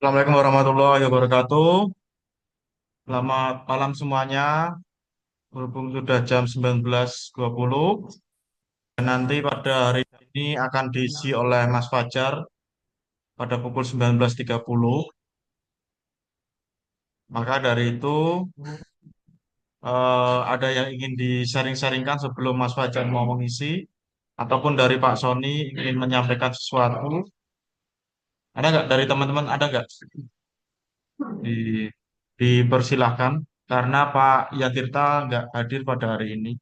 Assalamualaikum warahmatullahi wabarakatuh. Selamat malam semuanya. Berhubung sudah jam 19.20 dan nanti pada hari ini akan diisi oleh Mas Fajar pada pukul 19.30. Maka dari itu ada yang ingin di-sharing-sharingkan sebelum Mas Fajar mau mengisi ataupun dari Pak Sony ingin menyampaikan sesuatu. Ada nggak dari teman-teman? Ada nggak? Di, dipersilahkan karena Pak Yatirta nggak hadir pada hari ini.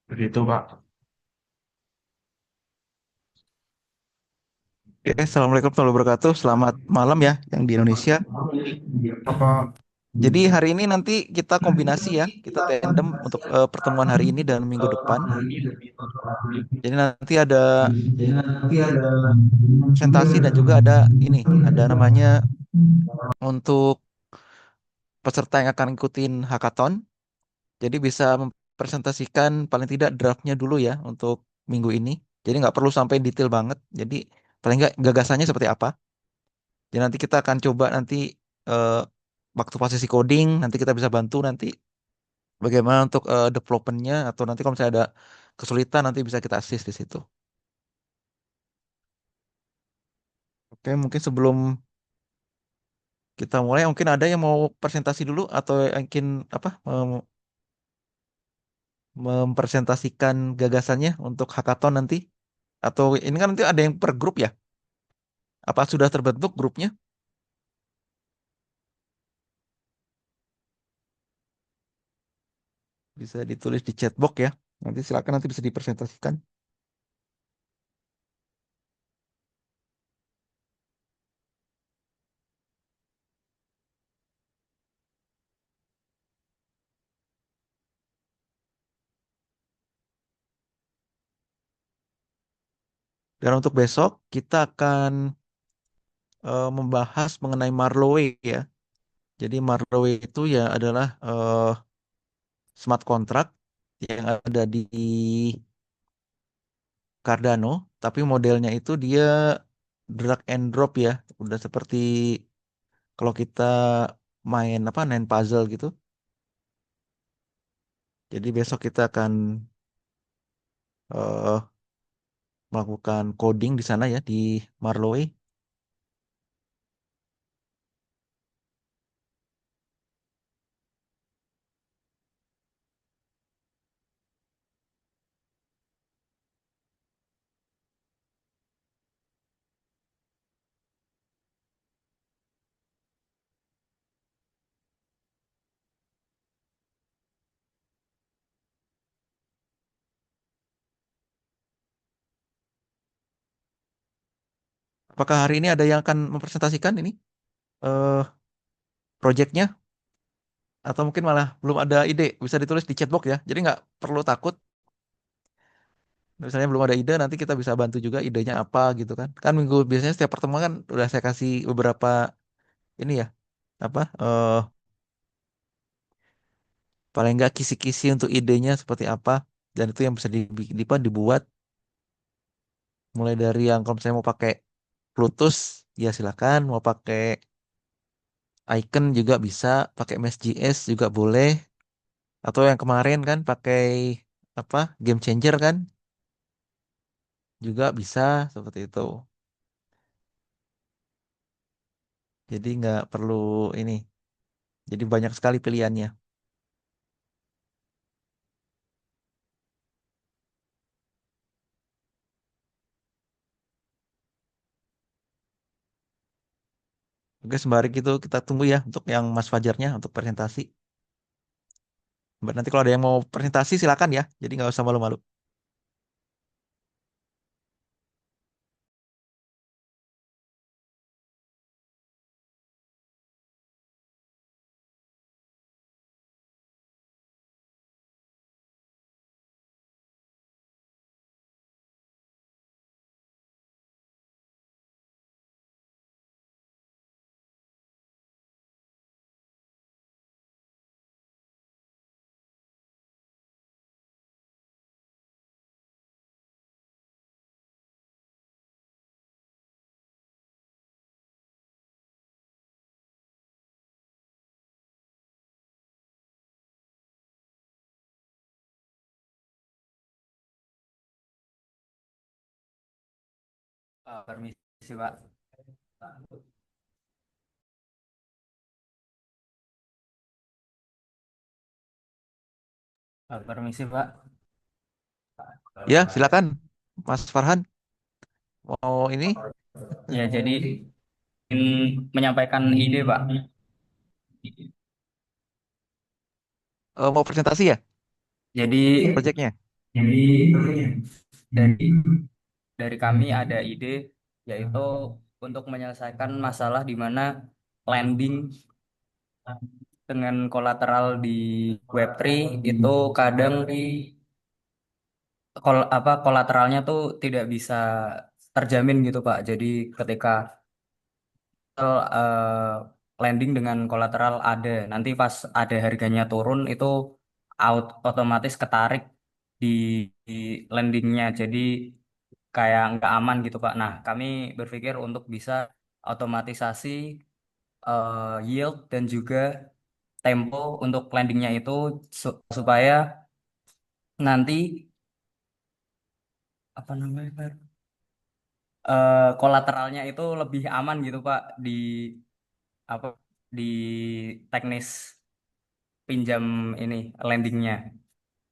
Begitu, Pak. Oke, Assalamualaikum warahmatullahi wabarakatuh. Selamat malam ya yang di Indonesia. Apa Jadi hari ini nanti kita kombinasi ya, kita tandem untuk pertemuan hari ini dan minggu depan. Jadi nanti ada presentasi dan juga ada ini, ada namanya untuk peserta yang akan ikutin hackathon. Jadi bisa mempresentasikan paling tidak draftnya dulu ya untuk minggu ini. Jadi nggak perlu sampai detail banget. Jadi paling nggak gagasannya seperti apa. Jadi nanti kita akan coba nanti eh, waktu posisi coding, nanti kita bisa bantu nanti bagaimana untuk developmentnya atau nanti kalau misalnya ada kesulitan nanti bisa kita assist di situ. Oke, mungkin sebelum kita mulai mungkin ada yang mau presentasi dulu atau mungkin apa mempresentasikan gagasannya untuk hackathon nanti atau ini kan nanti ada yang per grup ya? Apa sudah terbentuk grupnya? Bisa ditulis di chat box ya. Nanti silakan nanti bisa dipresentasikan. Dan untuk besok kita akan membahas mengenai Marlowe ya. Jadi Marlowe itu ya adalah smart contract yang ada di Cardano, tapi modelnya itu dia drag and drop ya, udah seperti kalau kita main apa main puzzle gitu. Jadi besok kita akan eh, melakukan coding di sana ya di Marlowe. Apakah hari ini ada yang akan mempresentasikan ini eh projectnya atau mungkin malah belum ada ide bisa ditulis di chatbox ya. Jadi nggak perlu takut. Misalnya belum ada ide nanti kita bisa bantu juga idenya apa gitu kan. Kan minggu biasanya setiap pertemuan kan udah saya kasih beberapa ini ya apa paling nggak kisi-kisi untuk idenya seperti apa dan itu yang bisa dibuat mulai dari yang kalau misalnya mau pakai Bluetooth ya silakan mau pakai icon juga bisa pakai Mesh.js juga boleh atau yang kemarin kan pakai apa game changer kan juga bisa seperti itu jadi nggak perlu ini jadi banyak sekali pilihannya. Oke sembari gitu kita tunggu ya untuk yang Mas Fajarnya untuk presentasi. Nanti kalau ada yang mau presentasi silakan ya jadi nggak usah malu-malu. Permisi Pak. Permisi Pak. Ya, silakan, Mas Farhan. Mau ini Ya jadi ingin menyampaikan ide Pak. mau presentasi ya, Jadi proyeknya? jadi dari dari kami ada ide yaitu untuk menyelesaikan masalah di mana landing dengan kolateral di Web3 itu kadang kolateralnya tuh tidak bisa terjamin gitu Pak. Jadi ketika landing dengan kolateral ada, nanti pas ada harganya turun itu otomatis ketarik di, di landingnya. Jadi kayak nggak aman gitu Pak. Nah, kami berpikir untuk bisa otomatisasi yield dan juga tempo untuk landingnya itu supaya nanti apa namanya Pak? Kolateralnya itu lebih aman gitu Pak di apa di teknis pinjam ini landingnya.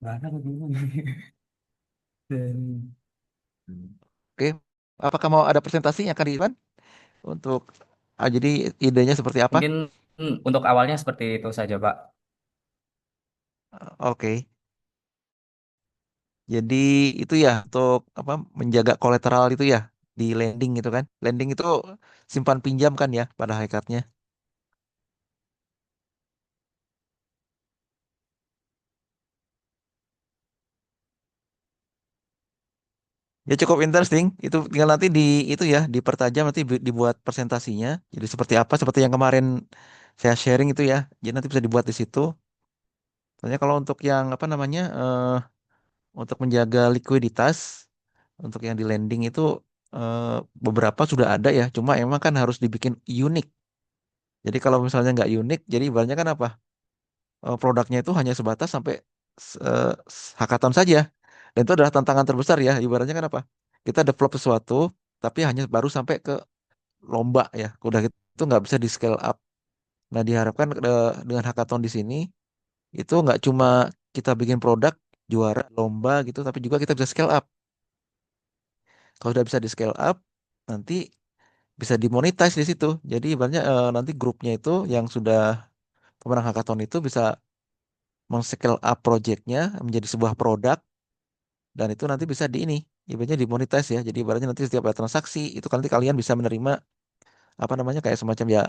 Gimana aku bingung. Dan Oke, apakah mau ada presentasinya Kak Ivan untuk jadi idenya seperti apa? mungkin untuk awalnya seperti itu saja Pak. Oke. Jadi itu ya untuk apa menjaga kolateral itu ya di lending gitu kan. Lending itu simpan pinjam kan ya pada hakikatnya. Ya cukup interesting. Itu tinggal nanti di itu ya dipertajam nanti dibuat presentasinya. Jadi seperti apa? Seperti yang kemarin saya sharing itu ya. Jadi nanti bisa dibuat di situ. Soalnya kalau untuk yang apa namanya untuk menjaga likuiditas untuk yang di lending itu eh, beberapa sudah ada ya. Cuma emang kan harus dibikin unik. Jadi kalau misalnya nggak unik, jadi ibaratnya kan apa? Produknya itu hanya sebatas sampai hackathon saja. Dan itu adalah tantangan terbesar ya. Ibaratnya kan apa? Kita develop sesuatu, tapi hanya baru sampai ke lomba ya. Udah gitu nggak bisa di scale up. Nah diharapkan dengan hackathon di sini itu nggak cuma kita bikin produk juara lomba gitu, tapi juga kita bisa scale up. Kalau sudah bisa di scale up, nanti bisa dimonetize di situ. Jadi ibaratnya nanti grupnya itu yang sudah pemenang hackathon itu bisa men-scale up projectnya menjadi sebuah produk dan itu nanti bisa di ini ibaratnya dimonetize ya. Jadi ibaratnya nanti setiap ada transaksi itu kan nanti kalian bisa menerima apa namanya kayak semacam ya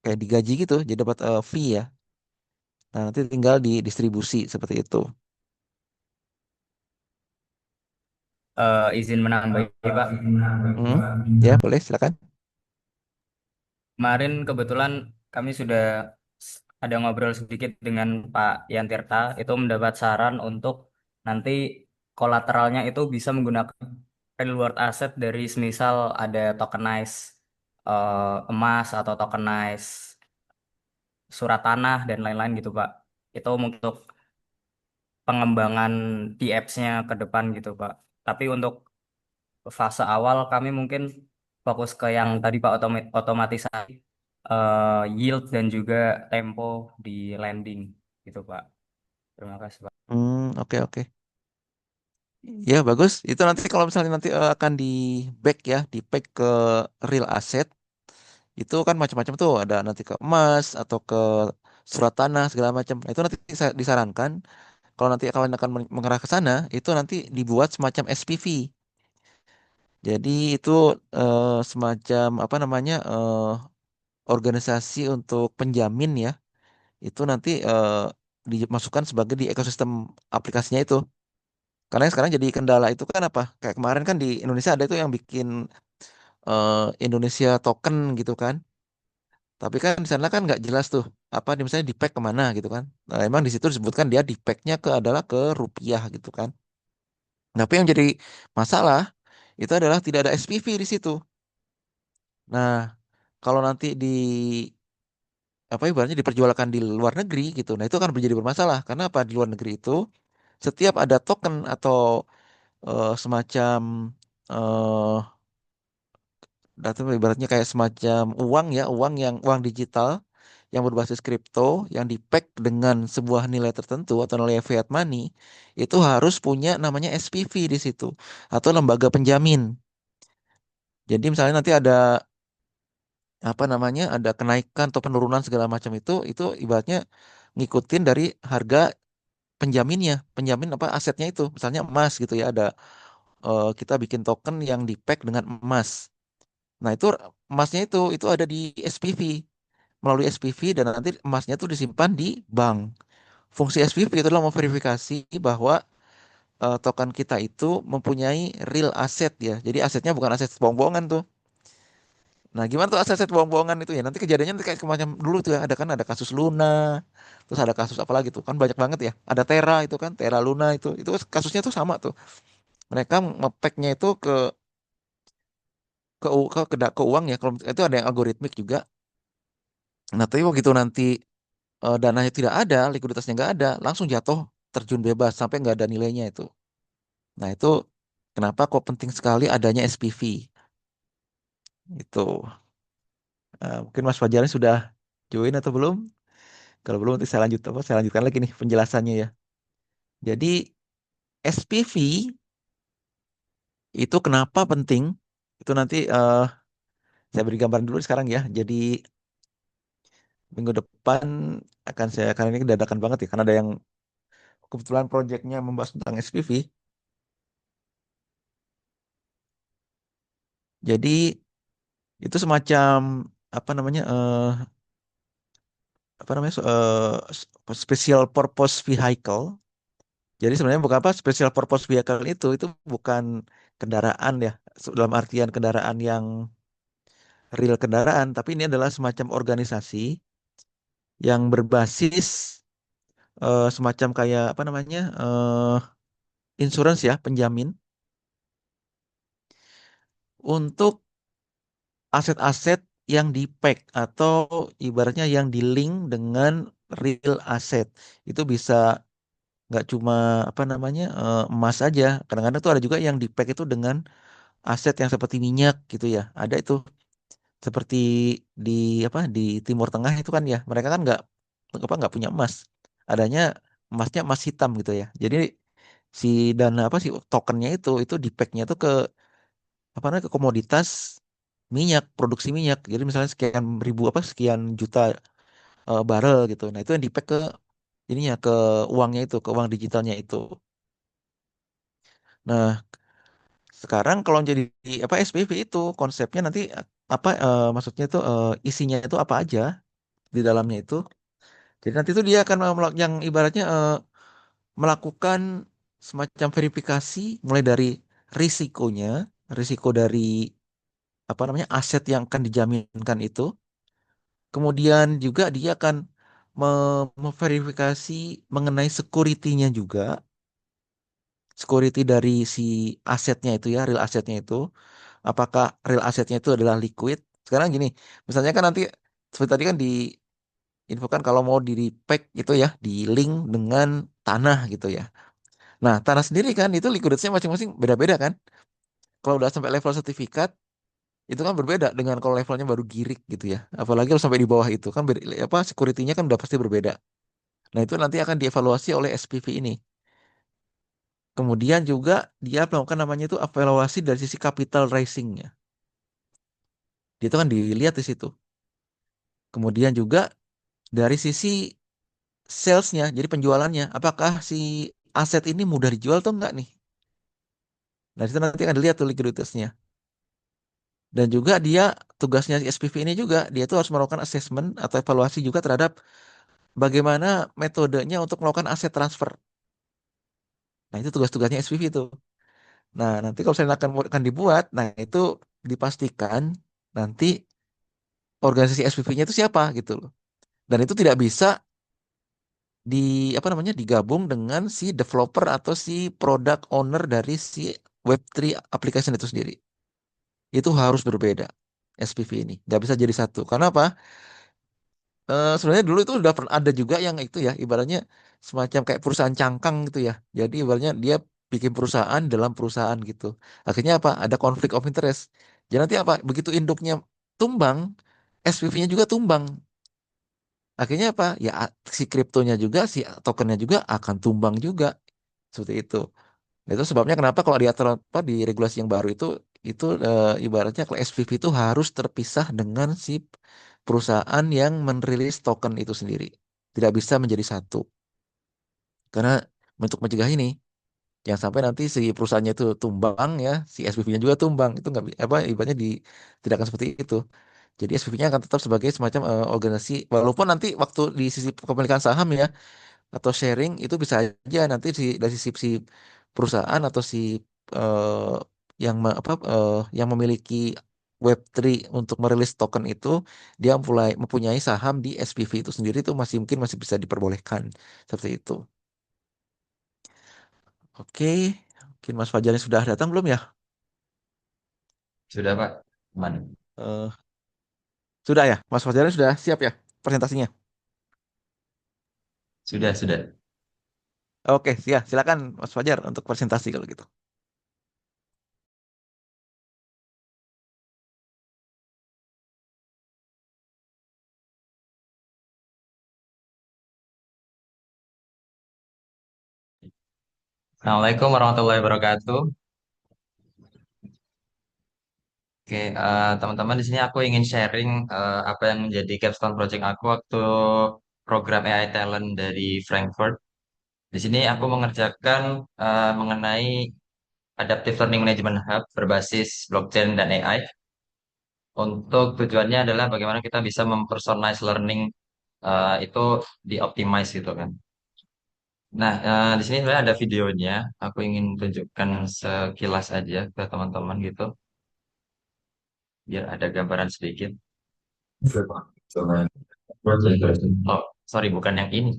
kayak digaji gitu jadi dapat fee ya. Nah nanti tinggal didistribusi seperti itu. Izin menambah Pak. Hmm, ya boleh silakan. Kemarin kebetulan kami sudah ada ngobrol sedikit dengan Pak Yantirta, itu mendapat saran untuk nanti kolateralnya itu bisa menggunakan real world asset dari semisal ada tokenize emas atau tokenize surat tanah dan lain-lain gitu Pak. Itu untuk pengembangan di apps-nya ke depan gitu Pak. Tapi untuk fase awal kami mungkin fokus ke yang tadi Pak otomatisasi yield dan juga tempo di landing gitu Pak. Terima kasih Pak. Oke oke. Ya bagus. Itu nanti kalau misalnya nanti akan di back ya, di back ke real asset itu kan macam-macam tuh. Ada nanti ke emas atau ke surat tanah segala macam. Nah, itu nanti disarankan kalau nanti kalian akan mengarah ke sana itu nanti dibuat semacam SPV. Jadi itu semacam apa namanya organisasi untuk penjamin ya. Itu nanti dimasukkan sebagai di ekosistem aplikasinya itu. Karena yang sekarang jadi kendala itu kan apa? Kayak kemarin kan di Indonesia ada itu yang bikin Indonesia token gitu kan. Tapi kan di sana kan nggak jelas tuh apa misalnya di pack kemana gitu kan. Nah, emang di situ disebutkan dia di packnya ke adalah ke rupiah gitu kan. Tapi yang jadi masalah itu adalah tidak ada SPV di situ. Nah, kalau nanti di apa ibaratnya diperjualkan di luar negeri gitu. Nah, itu akan menjadi bermasalah karena apa di luar negeri itu setiap ada token atau semacam eh, atau ibaratnya kayak semacam uang ya, uang digital yang berbasis kripto yang di-pack dengan sebuah nilai tertentu atau nilai fiat money itu harus punya namanya SPV di situ atau lembaga penjamin. Jadi misalnya nanti ada apa namanya ada kenaikan atau penurunan segala macam itu ibaratnya ngikutin dari harga penjaminnya, penjamin apa asetnya itu. Misalnya emas gitu ya, ada kita bikin token yang di-pack dengan emas. Nah, itu emasnya itu ada di SPV, melalui SPV dan nanti emasnya itu disimpan di bank. Fungsi SPV itu adalah memverifikasi bahwa token kita itu mempunyai real asset ya. Jadi asetnya bukan aset bohong-bohongan tuh. Nah, gimana tuh aset-aset bohong-bohongan itu ya? Nanti kejadiannya nanti kayak semacam dulu tuh ya, ada kasus Luna, terus ada kasus apa lagi tuh? Kan banyak banget ya. Ada Terra itu kan, Terra Luna itu kasusnya tuh sama tuh. Mereka ngepacknya itu ke uang ya. Kalau itu ada yang algoritmik juga. Nah, tapi begitu nanti dananya tidak ada, likuiditasnya nggak ada, langsung jatuh terjun bebas sampai nggak ada nilainya itu. Nah, itu kenapa kok penting sekali adanya SPV itu. Mungkin Mas Fajar sudah join atau belum? Kalau belum nanti saya lanjutkan lagi nih penjelasannya ya. Jadi SPV itu kenapa penting? Itu nanti saya beri gambaran dulu sekarang ya. Jadi minggu depan karena ini dadakan banget ya, karena ada yang kebetulan proyeknya membahas tentang SPV. Jadi itu semacam apa namanya special purpose vehicle. Jadi sebenarnya bukan apa special purpose vehicle itu bukan kendaraan ya, dalam artian kendaraan yang real kendaraan, tapi ini adalah semacam organisasi yang berbasis semacam kayak apa namanya insurance ya, penjamin untuk aset-aset yang di-pack atau ibaratnya yang di-link dengan real asset. Itu bisa nggak cuma apa namanya emas aja. Kadang-kadang tuh ada juga yang di-pack itu dengan aset yang seperti minyak gitu ya. Ada itu seperti di di Timur Tengah itu kan ya. Mereka kan nggak punya emas. Adanya emasnya emas hitam gitu ya. Jadi si dana si tokennya itu di-packnya itu ke apa namanya ke komoditas minyak, produksi minyak. Jadi misalnya sekian ribu sekian juta barel gitu. Nah, itu yang di-pack ke ininya ke uangnya itu, ke uang digitalnya itu. Nah, sekarang kalau jadi SPV itu konsepnya nanti maksudnya itu isinya itu apa aja di dalamnya itu. Jadi nanti itu dia akan yang ibaratnya melakukan semacam verifikasi mulai dari risikonya, risiko dari apa namanya aset yang akan dijaminkan itu. Kemudian juga dia akan memverifikasi mengenai security-nya juga, security dari si asetnya itu ya, real asetnya itu. Apakah real asetnya itu adalah liquid? Sekarang gini, misalnya kan nanti seperti tadi kan diinfokan kalau mau di pack itu ya, di link dengan tanah gitu ya. Nah, tanah sendiri kan itu likuiditasnya masing-masing beda-beda kan. Kalau udah sampai level sertifikat, itu kan berbeda dengan kalau levelnya baru girik gitu ya. Apalagi kalau sampai di bawah itu kan security-nya kan udah pasti berbeda. Nah, itu nanti akan dievaluasi oleh SPV ini. Kemudian juga dia melakukan namanya itu evaluasi dari sisi capital raising-nya. Dia itu kan dilihat di situ. Kemudian juga dari sisi salesnya, jadi penjualannya, apakah si aset ini mudah dijual atau enggak nih? Nah, itu nanti akan dilihat tuh likuiditasnya. Dan juga dia tugasnya si SPV ini juga, dia itu harus melakukan assessment atau evaluasi juga terhadap bagaimana metodenya untuk melakukan aset transfer. Nah, itu tugas-tugasnya SPV itu. Nah, nanti kalau saya akan dibuat, nah itu dipastikan nanti organisasi SPV-nya itu siapa gitu loh. Dan itu tidak bisa di digabung dengan si developer atau si product owner dari si Web3 application itu sendiri. Itu harus berbeda SPV ini. Nggak bisa jadi satu. Karena apa? Sebenarnya dulu itu udah pernah ada juga yang itu ya, ibaratnya semacam kayak perusahaan cangkang gitu ya. Jadi ibaratnya dia bikin perusahaan dalam perusahaan gitu. Akhirnya apa? Ada konflik of interest. Jadi nanti apa? Begitu induknya tumbang, SPV-nya juga tumbang. Akhirnya apa? Ya si kriptonya juga, si tokennya juga akan tumbang juga. Seperti itu. Nah, itu sebabnya kenapa kalau di aturan apa di regulasi yang baru itu ibaratnya kalau SPV itu harus terpisah dengan si perusahaan yang merilis token itu sendiri. Tidak bisa menjadi satu. Karena untuk mencegah ini, jangan sampai nanti si perusahaannya itu tumbang ya, si SPV-nya juga tumbang. Itu nggak apa ibaratnya tidak akan seperti itu. Jadi SPV-nya akan tetap sebagai semacam organisasi, walaupun nanti waktu di sisi kepemilikan saham ya atau sharing itu bisa aja nanti dari sisi si perusahaan atau si eh, yang memiliki Web3 untuk merilis token itu dia mempunyai saham di SPV itu sendiri itu masih bisa diperbolehkan seperti itu. Oke, mungkin Mas Fajar sudah datang belum ya? Sudah, Pak. Aman. Eh, sudah ya, Mas Fajar sudah siap ya presentasinya? Sudah, sudah. Oke, silakan Mas Fajar untuk presentasi kalau gitu. Assalamualaikum warahmatullahi wabarakatuh. Oke, teman-teman di sini aku ingin sharing apa yang menjadi capstone project aku waktu program AI Talent dari Frankfurt. Di sini aku mengerjakan mengenai Adaptive Learning Management Hub berbasis blockchain dan AI. Untuk tujuannya adalah bagaimana kita bisa mempersonalize learning itu dioptimize gitu kan. Nah, di sini sebenarnya ada videonya. Aku ingin tunjukkan sekilas aja ke teman-teman gitu, biar ada gambaran sedikit. Oh, sorry, bukan yang ini.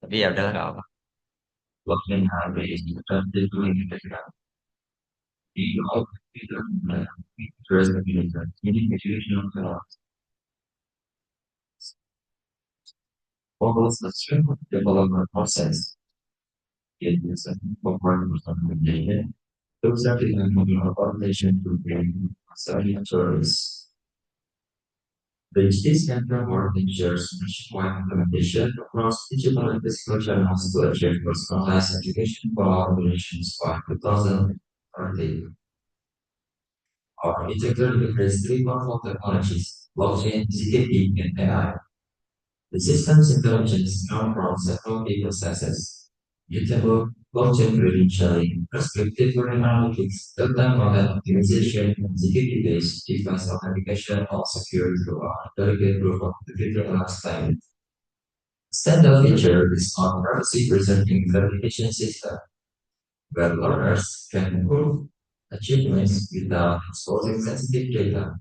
Tapi ya udahlah, nggak apa-apa. The State Center Marketing shares nationwide implementation across digital and physical channels to achieve personalized education for our nations by 2030. Our integrated integrates three powerful technologies, blockchain, ZKP, and AI. The system's intelligence comes from several key processes: mutable, blockchain credentialing, prescriptive learning analytics, real-time model optimization, and ZKP-based device authentication, all secured through our delegate proof of individual last time. Standout feature is our privacy preserving verification system, where learners can prove achievements without exposing sensitive data.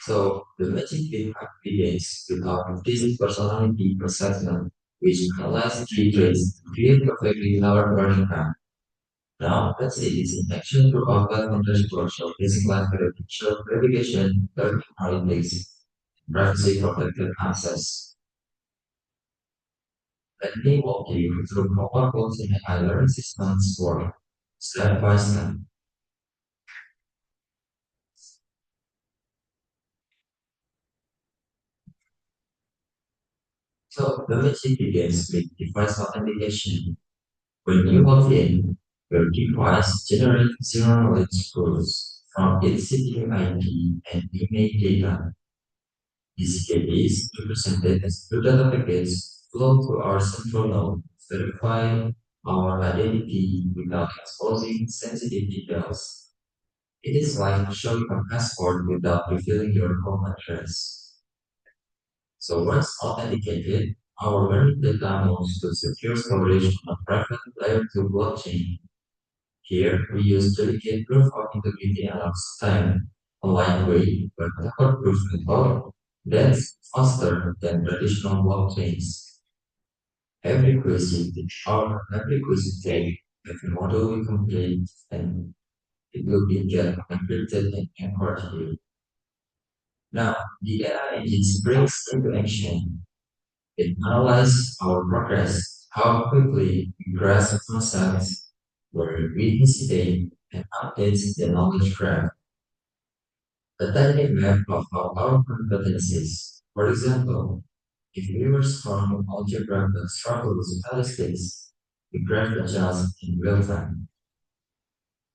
So the magic begins with our distinct personality assessment, which analyzes key traits to create perfectly our learning path. Now let's see this in action through our content workshop basic life verification, learning analytics, privacy protected access. Let me walk you through how our goals in AI learning systems work step by step. So the magic begins with device authentication. When you log in, your device generates zero knowledge proofs from its CPU IP and email data. These KPIs represented as two data packets flow to our central node, verifying our identity without exposing sensitive details. It is like showing a passport without revealing your home address. So once authenticated, our learning data moves to secure storage on a private layer 2 blockchain. Here, we use delicate proof of integrity allows time, a lightweight but record-proof method that's faster than traditional blockchains. Every quiz we take, every model we complete, and it will be get encrypted and anchored here. Now, the AI engine springs into action. It analyzes our progress, how quickly we grasp concepts, where we hesitate, and updates the knowledge graph, a dynamic map of our competencies. For example, if viewers from algebra but struggle with statistics, the graph adjusts in real time.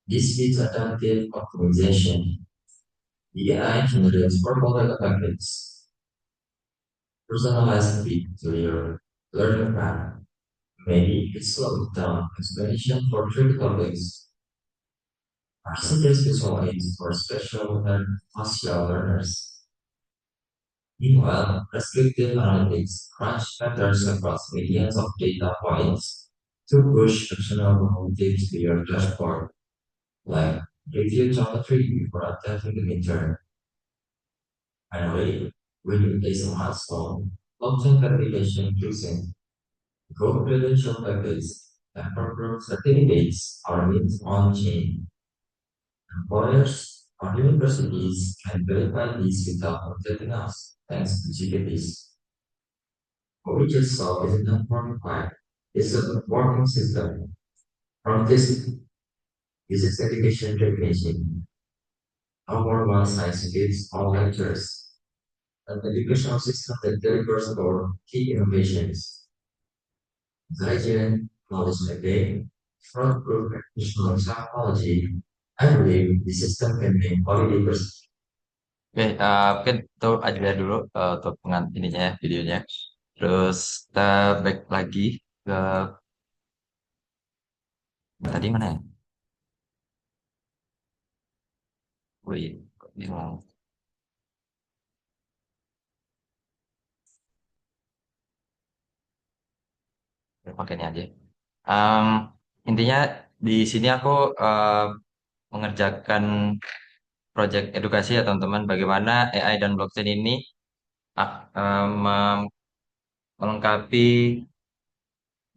This speeds adaptive optimization. The AI generates purple packets, personalized fit to your learning path. Maybe it slows down explanation for tricky topics, or suggests visual aids for special and partial learners. Meanwhile, prescriptive analytics crunch patterns across millions of data points to push actionable tips to your dashboard, like review geometry before attempting the midterm. Finally, when you place a milestone, blockchain verification using gold credential packets and corporate certificates are mint on-chain. Employers or universities can verify these without contacting us, thanks to GPTs. What we just saw is a non-forming file. It's a working system. From this uses education definition. Our one size fits all lectures. An educational system that delivers our key innovations. Intelligent, knowledge mapping, fraud-proof additional psychology. I believe the system can make quality Oke, mungkin itu aja dulu untuk ininya ya, videonya. Terus kita back lagi ke tadi mana ya? Wih, kok bingung. Ya, pakai ini aja. Em, Intinya di sini aku mengerjakan proyek edukasi ya teman-teman. Bagaimana AI dan blockchain ini melengkapi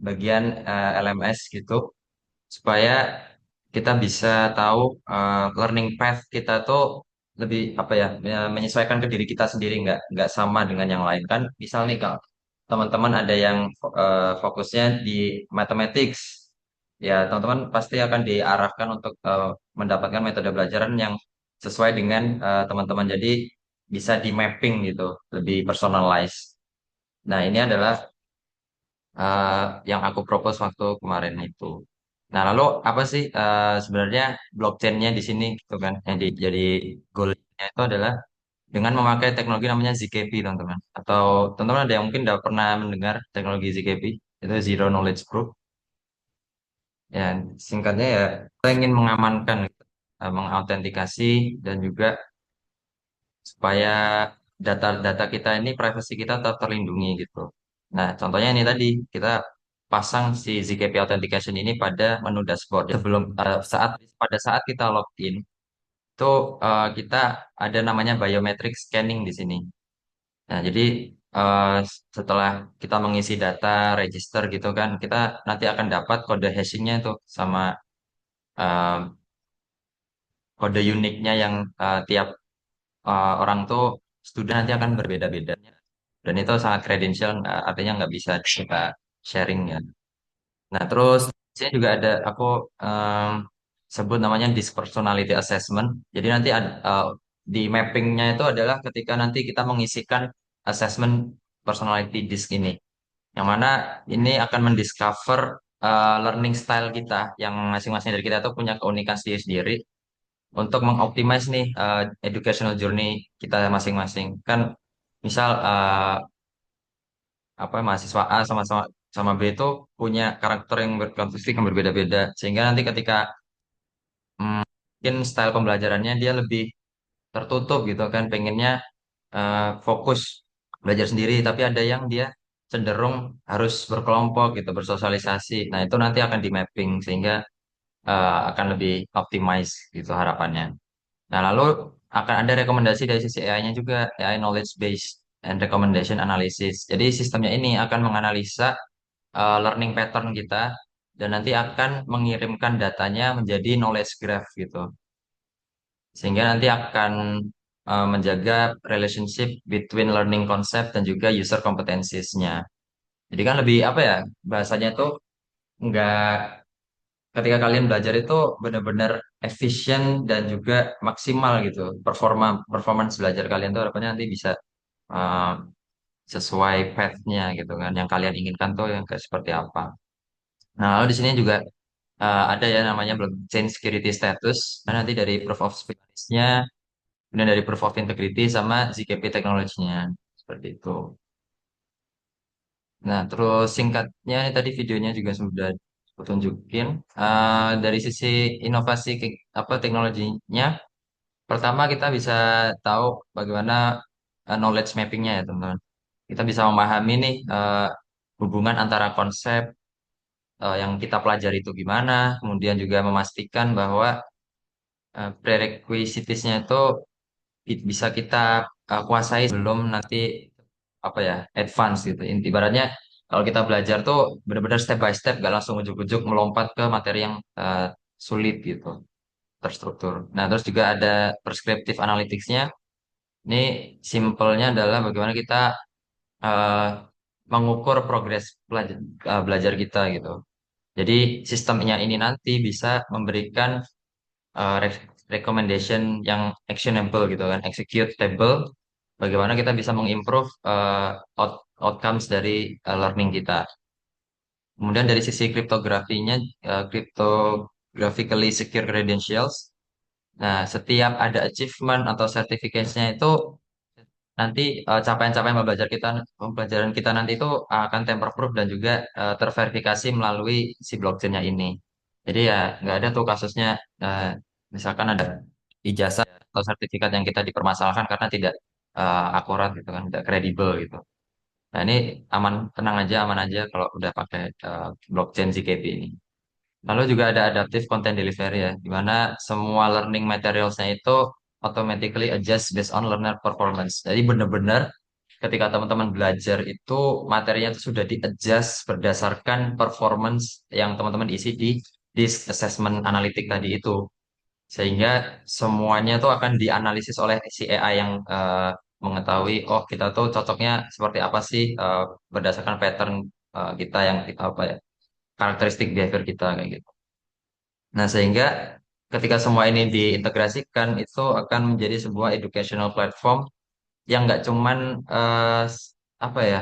bagian LMS gitu supaya kita bisa tahu learning path kita tuh lebih apa ya menyesuaikan ke diri kita sendiri nggak sama dengan yang lain kan misal nih kalau teman-teman ada yang fokusnya di mathematics ya teman-teman pasti akan diarahkan untuk mendapatkan metode pelajaran yang sesuai dengan teman-teman jadi bisa di mapping gitu lebih personalized. Nah ini adalah eh, yang aku propose waktu kemarin itu. Nah, lalu apa sih sebenarnya blockchain-nya di sini gitu kan? Yang jadi goalnya itu adalah dengan memakai teknologi namanya ZKP, teman-teman. Atau teman-teman ada yang mungkin udah pernah mendengar teknologi ZKP, itu Zero Knowledge Proof. Ya, singkatnya ya, kita ingin mengamankan, gitu, mengautentikasi dan juga supaya data-data kita ini privasi kita tetap terlindungi gitu. Nah, contohnya ini tadi kita pasang si ZKP Authentication ini pada menu dashboard. Sebelum pada saat kita login itu kita ada namanya biometric scanning di sini. Nah, jadi eh, setelah kita mengisi data register gitu kan, kita nanti akan dapat kode hashingnya itu sama eh, kode uniknya yang tiap orang tuh student nanti akan berbeda-beda. Dan itu sangat kredensial, artinya nggak bisa kita sharing ya. Nah, terus di sini juga ada aku em, sebut namanya disk personality assessment. Jadi nanti di mappingnya itu adalah ketika nanti kita mengisikan assessment personality disk ini, yang mana ini akan mendiscover learning style kita, yang masing-masing dari kita tuh punya keunikan sendiri-sendiri untuk mengoptimize nih educational journey kita masing-masing. Kan misal apa mahasiswa A sama sama sama B itu punya karakter yang berkarakteristik yang berbeda-beda sehingga nanti ketika mungkin style pembelajarannya dia lebih tertutup gitu kan pengennya fokus belajar sendiri tapi ada yang dia cenderung harus berkelompok gitu bersosialisasi nah itu nanti akan di mapping sehingga akan lebih optimize gitu harapannya. Nah, lalu akan ada rekomendasi dari sisi AI-nya juga, AI Knowledge Based and Recommendation Analysis. Jadi sistemnya ini akan menganalisa learning pattern kita dan nanti akan mengirimkan datanya menjadi knowledge graph gitu. Sehingga nanti akan menjaga relationship between learning concept dan juga user competencies-nya. Jadi kan lebih apa ya bahasanya tuh nggak ketika kalian belajar itu benar-benar efisien dan juga maksimal gitu. Performance belajar kalian tuh harapannya nanti bisa uh, sesuai path-nya gitu kan. Yang kalian inginkan tuh yang kayak seperti apa. Nah, lalu di sini juga ada ya namanya blockchain security status. Nah, nanti dari proof of stake-nya, kemudian dari proof of integrity sama ZKP teknologinya. Seperti itu. Nah, terus singkatnya ini tadi videonya juga sudah aku tunjukin. Dari sisi inovasi apa teknologinya, pertama kita bisa tahu bagaimana knowledge mappingnya ya teman-teman. Kita bisa memahami nih hubungan antara konsep yang kita pelajari itu gimana, kemudian juga memastikan bahwa prerequisitesnya itu bisa kita kuasai sebelum nanti apa ya advance gitu. Ibaratnya kalau kita belajar tuh benar-benar step by step, gak langsung ujuk-ujuk melompat ke materi yang sulit gitu, terstruktur. Nah, terus juga ada prescriptive analytics-nya. Ini simpelnya adalah bagaimana kita eh, mengukur progres belajar kita gitu. Jadi sistemnya ini nanti bisa memberikan recommendation yang actionable gitu kan, executable. Bagaimana kita bisa mengimprove outcomes dari learning kita. Kemudian dari sisi kriptografinya, cryptographically secure credentials. Nah, setiap ada achievement atau certificate-nya itu nanti capaian-capaian pembelajaran kita nanti itu akan tamper-proof dan juga terverifikasi melalui si blockchain-nya ini. Jadi ya nggak ada tuh kasusnya eh, misalkan ada ijazah atau sertifikat yang kita dipermasalahkan karena tidak akurat gitu kan, tidak kredibel gitu. Nah ini aman, tenang aja, aman aja kalau udah pakai blockchain ZKP ini. Lalu juga ada adaptive content delivery ya, di mana semua learning materialsnya itu automatically adjust based on learner performance. Jadi benar-benar ketika teman-teman belajar itu materinya itu sudah di-adjust berdasarkan performance yang teman-teman isi di disk assessment analitik tadi itu. Sehingga semuanya itu akan dianalisis oleh si AI yang mengetahui, oh kita tuh cocoknya seperti apa sih berdasarkan pattern kita yang apa ya, karakteristik behavior kita kayak gitu. Nah, sehingga ketika semua ini diintegrasikan, itu akan menjadi sebuah educational platform yang nggak cuman apa ya,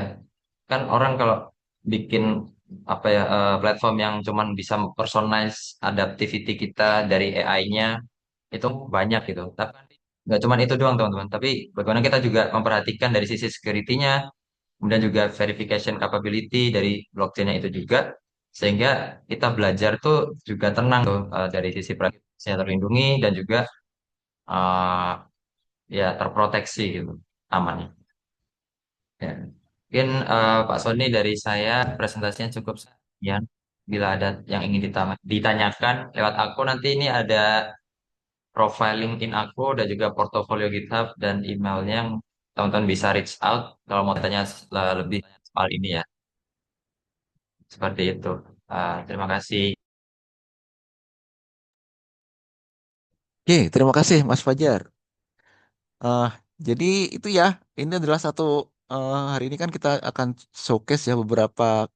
kan orang kalau bikin apa ya platform yang cuman bisa personalize adaptivity kita dari AI-nya itu banyak gitu. Tapi nggak cuman itu doang teman-teman. Tapi bagaimana kita juga memperhatikan dari sisi security-nya, kemudian juga verification capability dari blockchain-nya itu juga, sehingga kita belajar tuh juga tenang tuh dari sisi privasinya terlindungi dan juga uh, ya terproteksi gitu, aman. Ya. Mungkin Pak Sony dari saya presentasinya cukup sekian. Bila ada yang ingin ditanyakan lewat aku nanti ini ada profile LinkedIn aku dan juga portofolio GitHub dan emailnya yang teman-teman bisa reach out kalau mau tanya lebih soal ini ya. Seperti itu. Terima kasih. Oke, terima kasih Mas Fajar. Eh, jadi itu ya, ini adalah satu hari ini kan kita akan showcase ya beberapa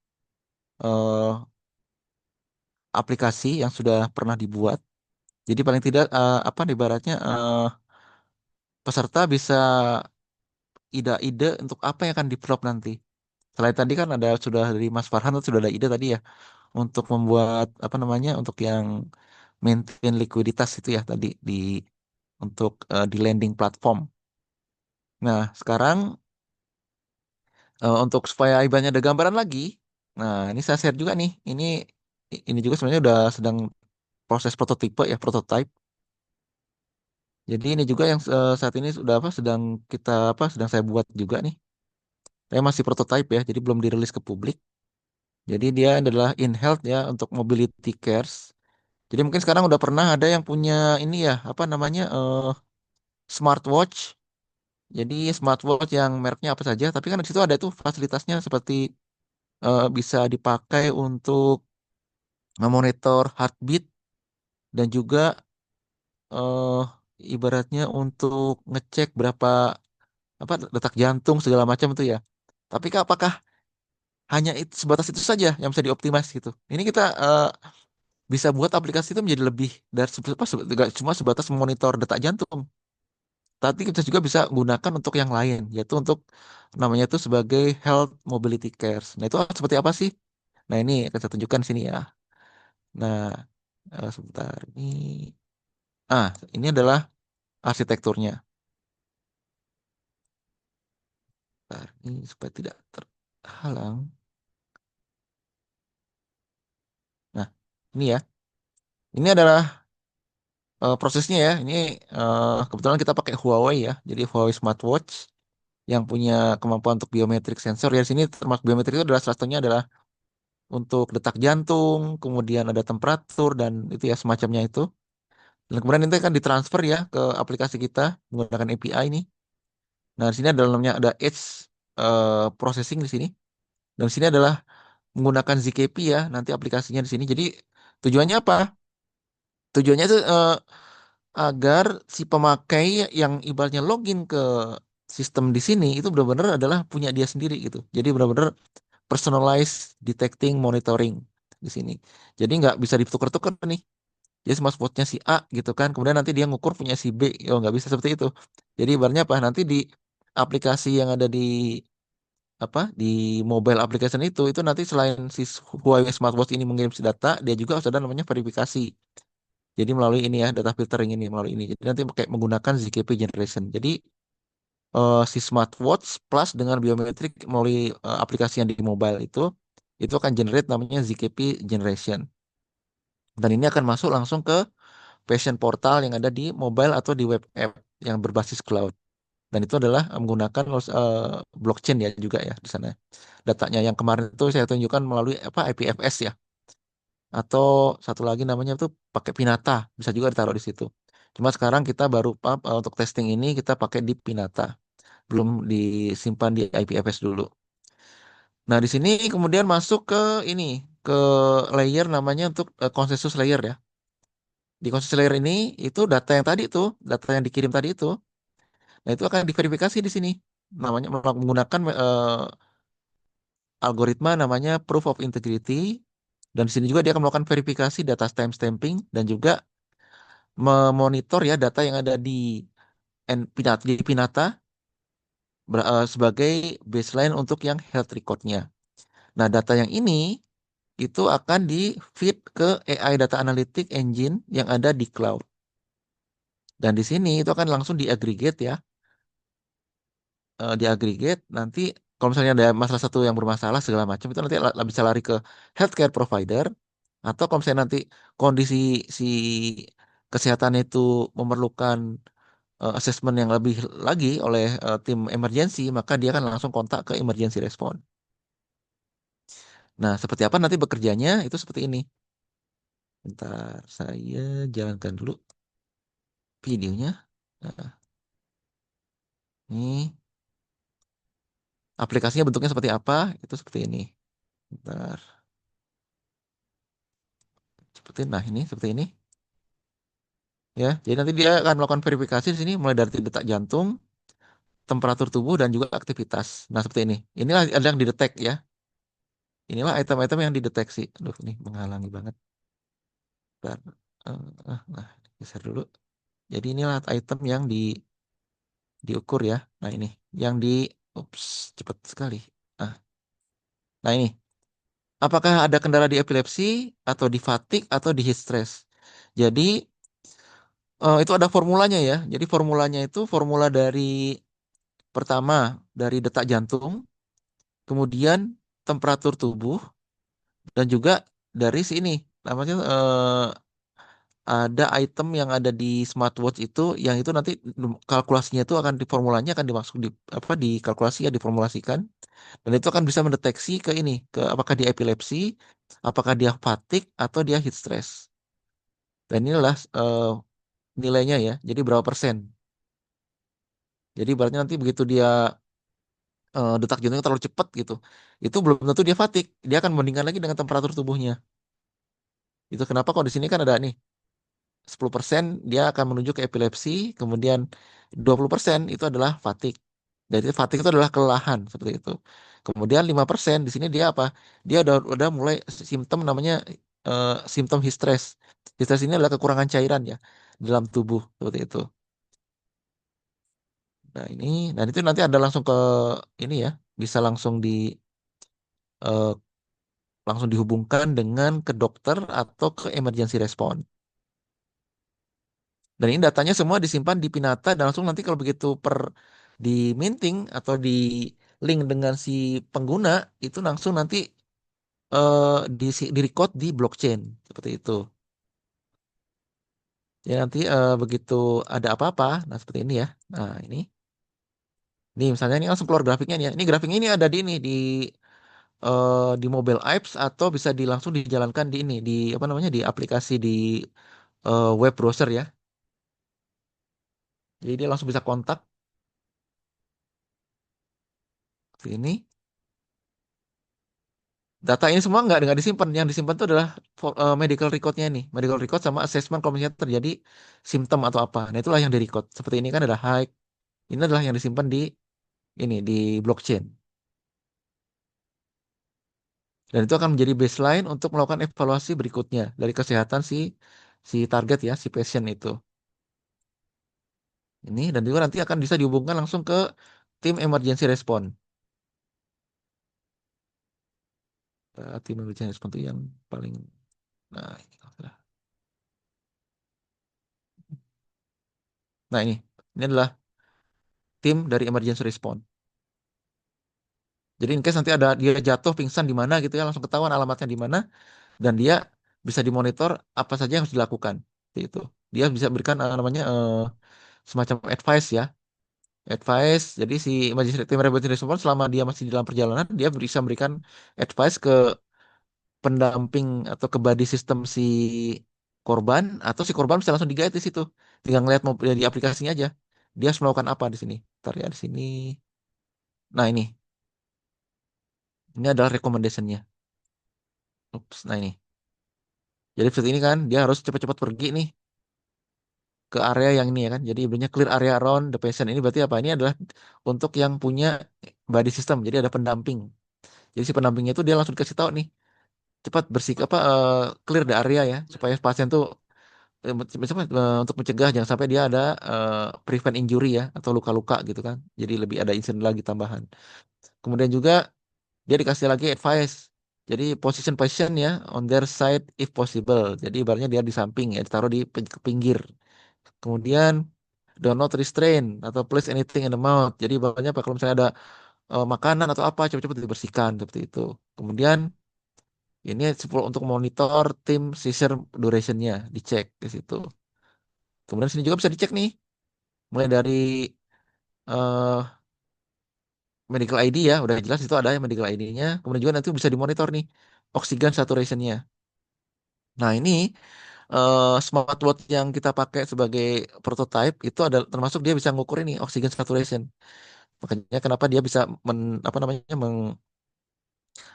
eh, aplikasi yang sudah pernah dibuat. Jadi paling tidak apa ibaratnya peserta bisa ide-ide untuk apa yang akan develop nanti. Selain tadi kan ada sudah dari Mas Farhan sudah ada ide tadi ya untuk membuat apa namanya untuk yang maintain likuiditas itu ya tadi di untuk di lending platform. Nah, sekarang untuk supaya ibaratnya ada gambaran lagi. Nah, ini saya share juga nih. Ini juga sebenarnya udah sedang proses prototipe ya, prototype. Jadi ini juga yang saat ini sudah apa sedang kita apa sedang saya buat juga nih. Saya masih prototype ya, jadi belum dirilis ke publik. Jadi dia adalah in health ya untuk mobility cares. Jadi mungkin sekarang udah pernah ada yang punya ini ya, apa namanya smartwatch. Jadi smartwatch yang mereknya apa saja, tapi kan di situ ada tuh fasilitasnya seperti bisa dipakai untuk memonitor heartbeat dan juga eh ibaratnya untuk ngecek berapa apa detak jantung segala macam itu ya. Tapi apakah hanya itu, sebatas itu saja yang bisa dioptimas gitu? Ini kita bisa buat aplikasi itu menjadi lebih dari nggak cuma sebatas memonitor detak jantung, tapi kita juga bisa gunakan untuk yang lain, yaitu untuk namanya itu sebagai health mobility cares. Nah, itu seperti apa sih? Nah, ini akan saya tunjukkan sini ya. Nah, sebentar ini. Ini adalah arsitekturnya. Bentar, ini supaya tidak terhalang. Nah, ini ya. Ini adalah prosesnya ya. Ini kebetulan kita pakai Huawei ya. Jadi Huawei smartwatch yang punya kemampuan untuk biometrik sensor. Ya, di sini termasuk biometrik itu adalah salah satunya adalah untuk detak jantung, kemudian ada temperatur dan itu ya semacamnya itu. Dan kemudian itu kan ditransfer ya ke aplikasi kita menggunakan API ini. Nah, di sini ada dalamnya ada edge processing di sini. Dan di sini adalah menggunakan ZKP ya nanti aplikasinya di sini. Jadi tujuannya apa? Tujuannya itu agar si pemakai yang ibaratnya login ke sistem di sini itu benar-benar adalah punya dia sendiri gitu. Jadi benar-benar personalized detecting monitoring di sini. Jadi nggak bisa ditukar-tukar nih. Jadi smartwatch-nya si A gitu kan, kemudian nanti dia ngukur punya si B. Oh, nggak bisa seperti itu. Jadi ibaratnya apa? Nanti di aplikasi yang ada di apa di mobile application itu nanti selain si Huawei smartwatch ini mengirim si data, dia juga harus ada namanya verifikasi. Jadi melalui ini ya data filtering ini melalui ini. Jadi nanti pakai menggunakan ZKP generation. Jadi si smartwatch plus dengan biometrik melalui aplikasi yang di mobile itu akan generate namanya ZKP generation. Dan ini akan masuk langsung ke patient portal yang ada di mobile atau di web app yang berbasis cloud. Dan itu adalah menggunakan blockchain ya juga ya di sana. Datanya yang kemarin itu saya tunjukkan melalui apa IPFS ya. Atau satu lagi namanya itu pakai Pinata, bisa juga ditaruh di situ. Cuma sekarang kita baru untuk testing ini kita pakai di Pinata, belum disimpan di IPFS dulu. Nah, di sini kemudian masuk ke ini, ke layer namanya untuk consensus layer ya. Di consensus layer ini itu data yang tadi tuh, data yang dikirim tadi itu, nah itu akan diverifikasi di sini. Namanya menggunakan algoritma namanya proof of integrity. Dan di sini juga dia akan melakukan verifikasi data timestamping dan juga memonitor ya data yang ada di Pinata sebagai baseline untuk yang health recordnya. Nah, data yang ini itu akan di-feed ke AI data analytic engine yang ada di cloud. Dan di sini itu akan langsung di-aggregate ya. Di-aggregate nanti kalau misalnya ada masalah satu yang bermasalah segala macam itu nanti bisa lari ke healthcare provider atau kalau misalnya nanti kondisi si kesehatan itu memerlukan assessment yang lebih lagi oleh tim emergency, maka dia akan langsung kontak ke emergency response. Nah, seperti apa nanti bekerjanya itu seperti ini. Bentar, saya jalankan dulu videonya. Nah, ini aplikasinya bentuknya seperti apa? Itu seperti ini. Bentar, nah ini seperti ini. Ya, jadi nanti dia akan melakukan verifikasi di sini mulai dari detak jantung, temperatur tubuh dan juga aktivitas. Nah, seperti ini. Inilah ada yang didetek ya. Inilah item-item yang dideteksi. Aduh, ini menghalangi banget. Bentar. Nah, geser dulu. Jadi inilah item yang diukur ya. Nah, ini yang ups, cepat sekali. Nah, nah ini. Apakah ada kendala di epilepsi atau di fatigue atau di heat stress? Jadi itu ada formulanya ya. Jadi formulanya itu formula dari pertama dari detak jantung, kemudian temperatur tubuh, dan juga dari sini namanya ada item yang ada di smartwatch itu yang itu nanti kalkulasinya itu akan di formulanya akan dimasuk di apa dikalkulasi ya diformulasikan dan itu akan bisa mendeteksi ke ini ke apakah dia epilepsi, apakah dia fatigue atau dia heat stress. Dan inilah nilainya ya. Jadi berapa persen. Jadi berarti nanti begitu dia detak jantungnya terlalu cepat gitu. Itu belum tentu dia fatigue. Dia akan membandingkan lagi dengan temperatur tubuhnya. Itu kenapa kalau di sini kan ada nih 10% dia akan menuju ke epilepsi, kemudian 20% itu adalah fatigue. Jadi fatigue itu adalah kelelahan seperti itu. Kemudian 5% di sini dia apa? Dia udah mulai simptom namanya simptom histress. Histress ini adalah kekurangan cairan ya dalam tubuh seperti itu. Nah ini, dan itu nanti ada langsung ke ini ya, bisa eh, langsung dihubungkan dengan ke dokter atau ke emergency response. Dan ini datanya semua disimpan di Pinata dan langsung nanti kalau begitu di minting atau di link dengan si pengguna itu langsung nanti di record di blockchain seperti itu. Jadi nanti begitu ada apa-apa, nah seperti ini ya. Nah ini, misalnya ini langsung keluar grafiknya nih ya. Ini grafiknya ini ada di ini di mobile apps atau bisa langsung dijalankan di ini di apa namanya di aplikasi di web browser ya. Jadi dia langsung bisa kontak ke ini. Data ini semua nggak disimpan. Yang disimpan itu adalah medical recordnya nih, medical record sama assessment kalau misalnya terjadi simptom atau apa. Nah itulah yang di record. Seperti ini kan ada high. Ini adalah yang disimpan di ini di blockchain. Dan itu akan menjadi baseline untuk melakukan evaluasi berikutnya dari kesehatan si si target ya, si patient itu. Ini dan juga nanti akan bisa dihubungkan langsung ke tim emergency response. Tim emergency response itu yang paling, nah ini kalau salah. Nah ini adalah tim dari emergency response. Jadi in case nanti ada dia jatuh pingsan di mana gitu ya langsung ketahuan alamatnya di mana dan dia bisa dimonitor apa saja yang harus dilakukan. Seperti itu. Dia bisa berikan namanya semacam advice ya. Advice. Jadi si tim emergency response selama dia masih di dalam perjalanan dia bisa memberikan advice ke pendamping atau ke body system si korban atau si korban bisa langsung digait di situ. Tinggal ngeliat mau di aplikasinya aja. Dia harus melakukan apa di sini. Ntar ya di sini. Nah ini adalah recommendationnya. Ups, nah ini. Jadi seperti ini kan, dia harus cepat-cepat pergi nih ke area yang ini ya kan. Jadi ibaratnya clear area around the patient. Ini berarti apa? Ini adalah untuk yang punya body system. Jadi ada pendamping. Jadi si pendampingnya itu dia langsung dikasih tahu nih, cepat bersih apa clear the area ya, supaya pasien tuh untuk mencegah jangan sampai dia ada prevent injury ya atau luka-luka gitu kan. Jadi lebih ada insiden lagi tambahan. Kemudian juga dia dikasih lagi advice. Jadi position patient ya on their side if possible. Jadi ibaratnya dia di samping ya, ditaruh di pinggir. Kemudian do not restrain atau place anything in the mouth. Jadi ibaratnya apa kalau misalnya ada makanan atau apa cepat-cepat dibersihkan seperti itu. Kemudian ini untuk monitor tim seizure durationnya dicek di situ. Kemudian sini juga bisa dicek nih mulai dari eh, medical ID ya, udah jelas itu ada ya medical ID-nya. Kemudian juga nanti bisa dimonitor nih oksigen saturationnya. Nah ini smartwatch yang kita pakai sebagai prototype itu ada termasuk dia bisa ngukur ini oksigen saturation. Makanya kenapa dia bisa apa namanya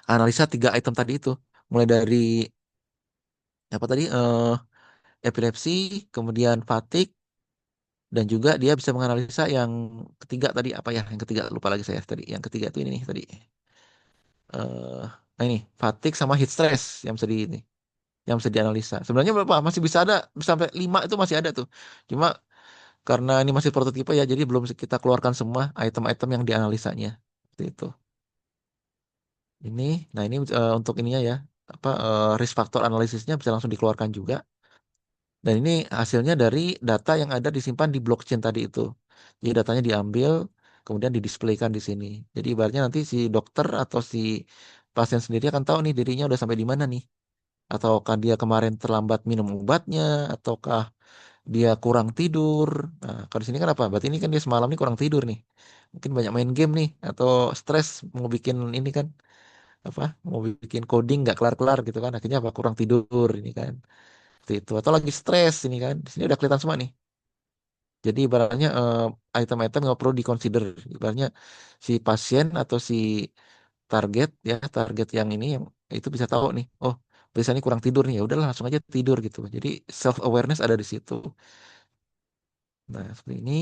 menganalisa 3 item tadi itu, mulai dari apa tadi epilepsi, kemudian fatigue, dan juga dia bisa menganalisa yang ketiga tadi apa ya? Yang ketiga lupa lagi saya tadi. Yang ketiga itu ini nih tadi. Nah ini fatigue sama heat stress yang bisa ini yang bisa dianalisa. Sebenarnya berapa? Masih bisa ada sampai 5 itu masih ada tuh. Cuma karena ini masih prototipe ya, jadi belum kita keluarkan semua item-item yang dianalisanya. Seperti itu. Ini, nah ini untuk ininya ya, apa risk factor analisisnya bisa langsung dikeluarkan juga. Dan ini hasilnya dari data yang ada disimpan di blockchain tadi itu. Jadi datanya diambil, kemudian didisplaykan di sini. Jadi ibaratnya nanti si dokter atau si pasien sendiri akan tahu nih dirinya udah sampai di mana nih. Ataukah dia kemarin terlambat minum obatnya, ataukah dia kurang tidur. Nah, kalau di sini kan apa? Berarti ini kan dia semalam nih kurang tidur nih. Mungkin banyak main game nih, atau stres mau bikin ini kan, apa? Mau bikin coding nggak kelar-kelar gitu kan. Akhirnya apa? Kurang tidur ini kan. Seperti itu. Atau lagi stres ini kan. Di sini udah kelihatan semua nih. Jadi ibaratnya item-item nggak perlu diconsider. Ibaratnya si pasien atau si target ya, target yang ini yang itu bisa tahu nih. Oh, biasanya kurang tidur nih. Ya udahlah langsung aja tidur gitu. Jadi self awareness ada di situ. Nah, seperti ini.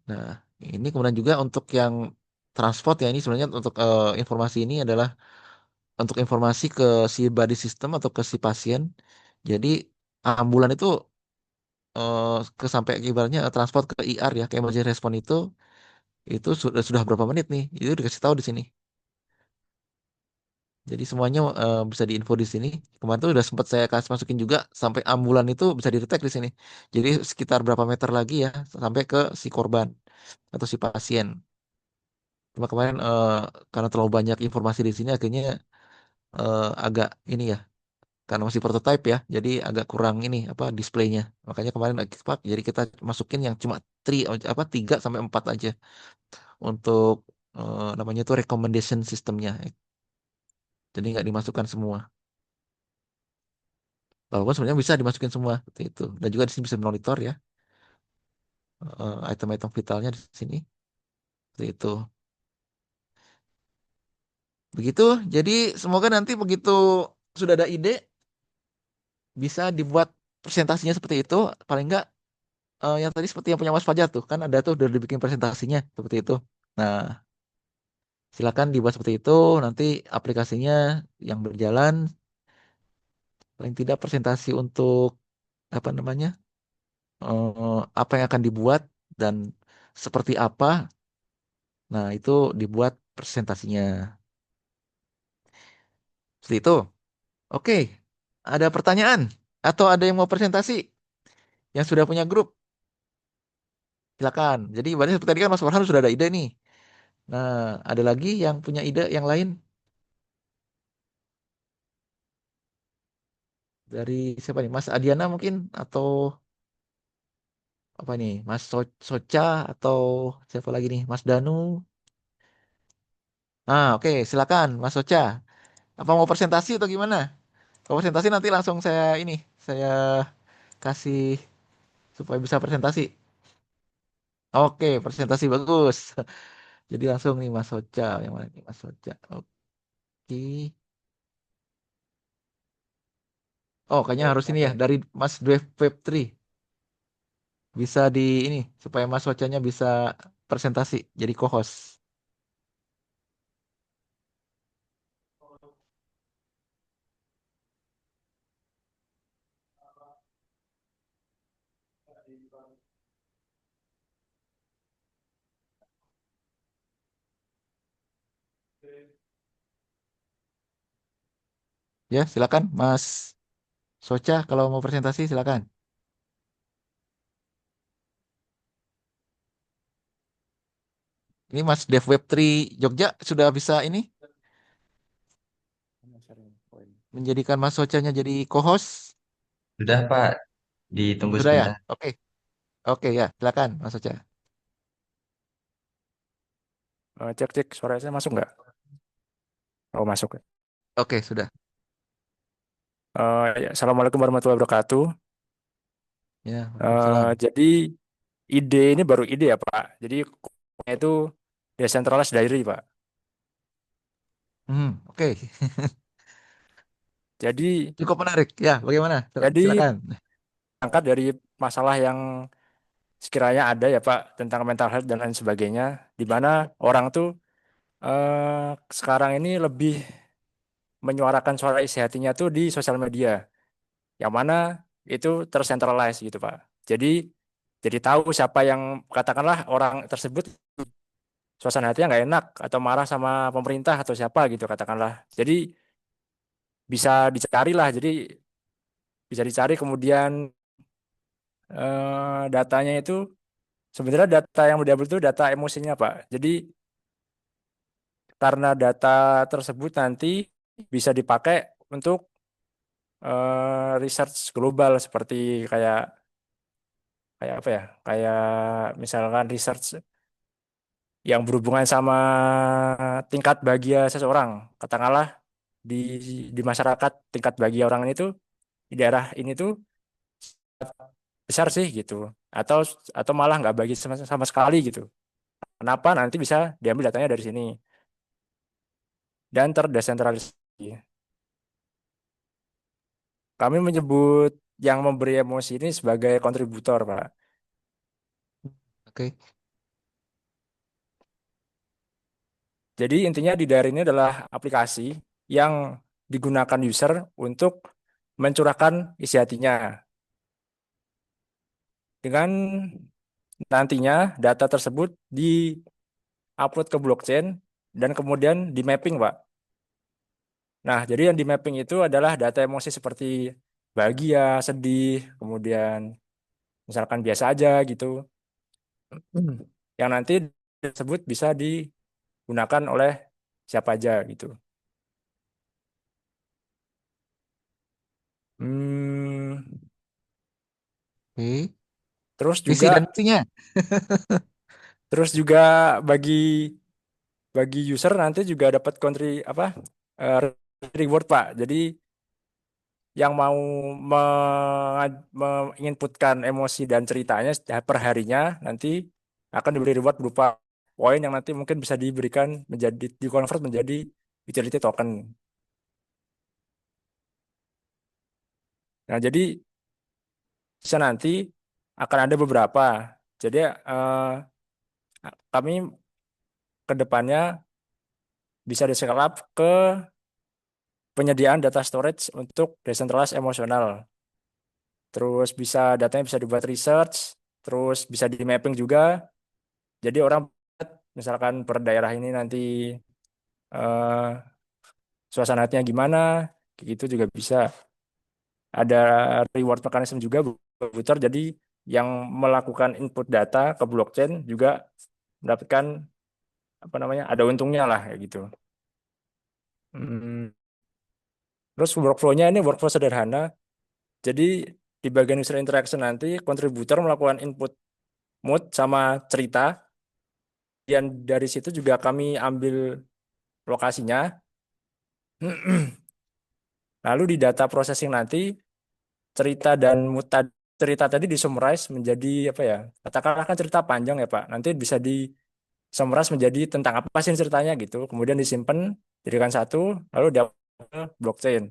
Nah, ini kemudian juga untuk yang transport ya ini sebenarnya untuk informasi ini adalah untuk informasi ke si body system atau ke si pasien. Jadi ambulan itu ke sampai ibaratnya transport ke IR ya, ke emergency response itu sudah berapa menit nih? Itu dikasih tahu di sini. Jadi semuanya bisa diinfo di sini. Kemarin tuh udah sempat saya kasih masukin juga sampai ambulan itu bisa didetek di sini. Jadi sekitar berapa meter lagi ya sampai ke si korban atau si pasien. Cuma kemarin karena terlalu banyak informasi di sini akhirnya agak ini ya, karena masih prototype ya, jadi agak kurang ini apa displaynya. Makanya kemarin lagi pak, jadi kita masukin yang cuma 3 sampai 4 aja untuk namanya itu recommendation sistemnya. Jadi nggak dimasukkan semua. Walaupun sebenarnya bisa dimasukin semua seperti itu. Dan juga di sini bisa monitor ya item-item vitalnya di sini. Seperti itu. Begitu. Jadi semoga nanti begitu sudah ada ide bisa dibuat presentasinya seperti itu. Paling nggak yang tadi seperti yang punya Mas Fajar tuh kan ada tuh udah dibikin presentasinya seperti itu. Nah, silakan dibuat seperti itu. Nanti aplikasinya yang berjalan paling tidak presentasi untuk apa namanya apa yang akan dibuat dan seperti apa. Nah, itu dibuat presentasinya. Seperti itu. Oke. Ada pertanyaan? Atau ada yang mau presentasi? Yang sudah punya grup? Silakan. Jadi ibaratnya seperti tadi kan Mas Farhan sudah ada ide nih. Nah, ada lagi yang punya ide yang lain? Dari siapa nih? Mas Adiana mungkin? Atau apa nih? Mas Soca? Atau siapa lagi nih? Mas Danu? Ah, oke. Silakan Mas Soca. Apa mau presentasi atau gimana? Kalau presentasi nanti langsung saya ini. Saya kasih supaya bisa presentasi. Oke, presentasi bagus. Jadi langsung nih Mas Soca, yang mana nih Mas Soca? Oke. Oh, kayaknya harus ini ya dari Mas Dweb Web 3 bisa di ini supaya Mas Socanya bisa presentasi jadi co-host. Ya, silakan Mas Soca kalau mau presentasi silakan. Ini Mas Dev Web 3 Jogja sudah bisa ini menjadikan Mas Socanya jadi co-host. Sudah Pak, ditunggu Sudah ya? sebentar. Oke. Oke ya, silakan Mas Soca. Cek cek suara saya masuk nggak? Oh masuk. Oke, sudah. Ya, Assalamualaikum warahmatullahi wabarakatuh. Ya, Waalaikumsalam. Jadi ide ini baru ide ya Pak. Jadi itu decentralized diary Pak. Oke. Jadi Cukup menarik. Ya, bagaimana? jadi Silakan. angkat dari masalah yang sekiranya ada ya Pak tentang mental health dan lain sebagainya, di mana orang tuh sekarang ini lebih menyuarakan suara isi hatinya tuh di sosial media, yang mana itu tercentralized gitu Pak. Jadi tahu siapa yang katakanlah orang tersebut suasana hatinya nggak enak atau marah sama pemerintah atau siapa gitu katakanlah. Jadi bisa dicari lah. Jadi bisa dicari kemudian datanya itu sebenarnya data yang diambil itu data emosinya Pak. Jadi karena data tersebut nanti bisa dipakai untuk research global seperti kayak kayak apa ya? Kayak misalkan research yang berhubungan sama tingkat bahagia seseorang. Katakanlah di di masyarakat tingkat bahagia orang ini tuh di daerah ini tuh besar sih gitu. Atau atau malah nggak bagi sama sekali gitu. Kenapa nanti bisa diambil datanya dari sini dan terdesentralisasi. Kami menyebut yang memberi emosi ini sebagai kontributor, Pak. Oke. Jadi intinya di daring ini adalah aplikasi yang digunakan user untuk mencurahkan isi hatinya. Dengan nantinya data tersebut di-upload ke blockchain dan kemudian di mapping, Pak. Nah, jadi yang di mapping itu adalah data emosi seperti bahagia, sedih, kemudian misalkan biasa aja gitu. Yang nanti tersebut bisa digunakan oleh siapa aja gitu. Hmm, Oke. terus Visi dan juga misinya. terus juga bagi bagi user nanti juga dapat eh, reward, Pak. Jadi yang mau menginputkan emosi dan ceritanya per harinya nanti akan diberi reward berupa poin yang nanti mungkin bisa diberikan menjadi dikonvert menjadi utility token. Nah, jadi bisa nanti akan ada beberapa. Jadi kami ke depannya bisa di-scale up ke penyediaan data storage untuk decentralized emosional. Terus datanya bisa dibuat research, terus bisa di mapping juga. Jadi orang misalkan per daerah ini nanti eh, suasana hatinya gimana, kayak gitu juga bisa. Ada reward mechanism juga Buter. Jadi yang melakukan input data ke blockchain juga mendapatkan apa namanya, ada untungnya lah kayak gitu. Hmm. Terus workflow-nya ini workflow sederhana. Jadi di bagian user interaction nanti kontributor melakukan input mood sama cerita. Dan dari situ juga kami ambil lokasinya. Lalu di data processing nanti cerita dan mood cerita tadi di summarize menjadi apa ya? Katakanlah kan cerita panjang ya Pak. Nanti bisa di summarize menjadi tentang apa sih ceritanya gitu. Kemudian disimpan, jadikan satu, lalu di blockchain.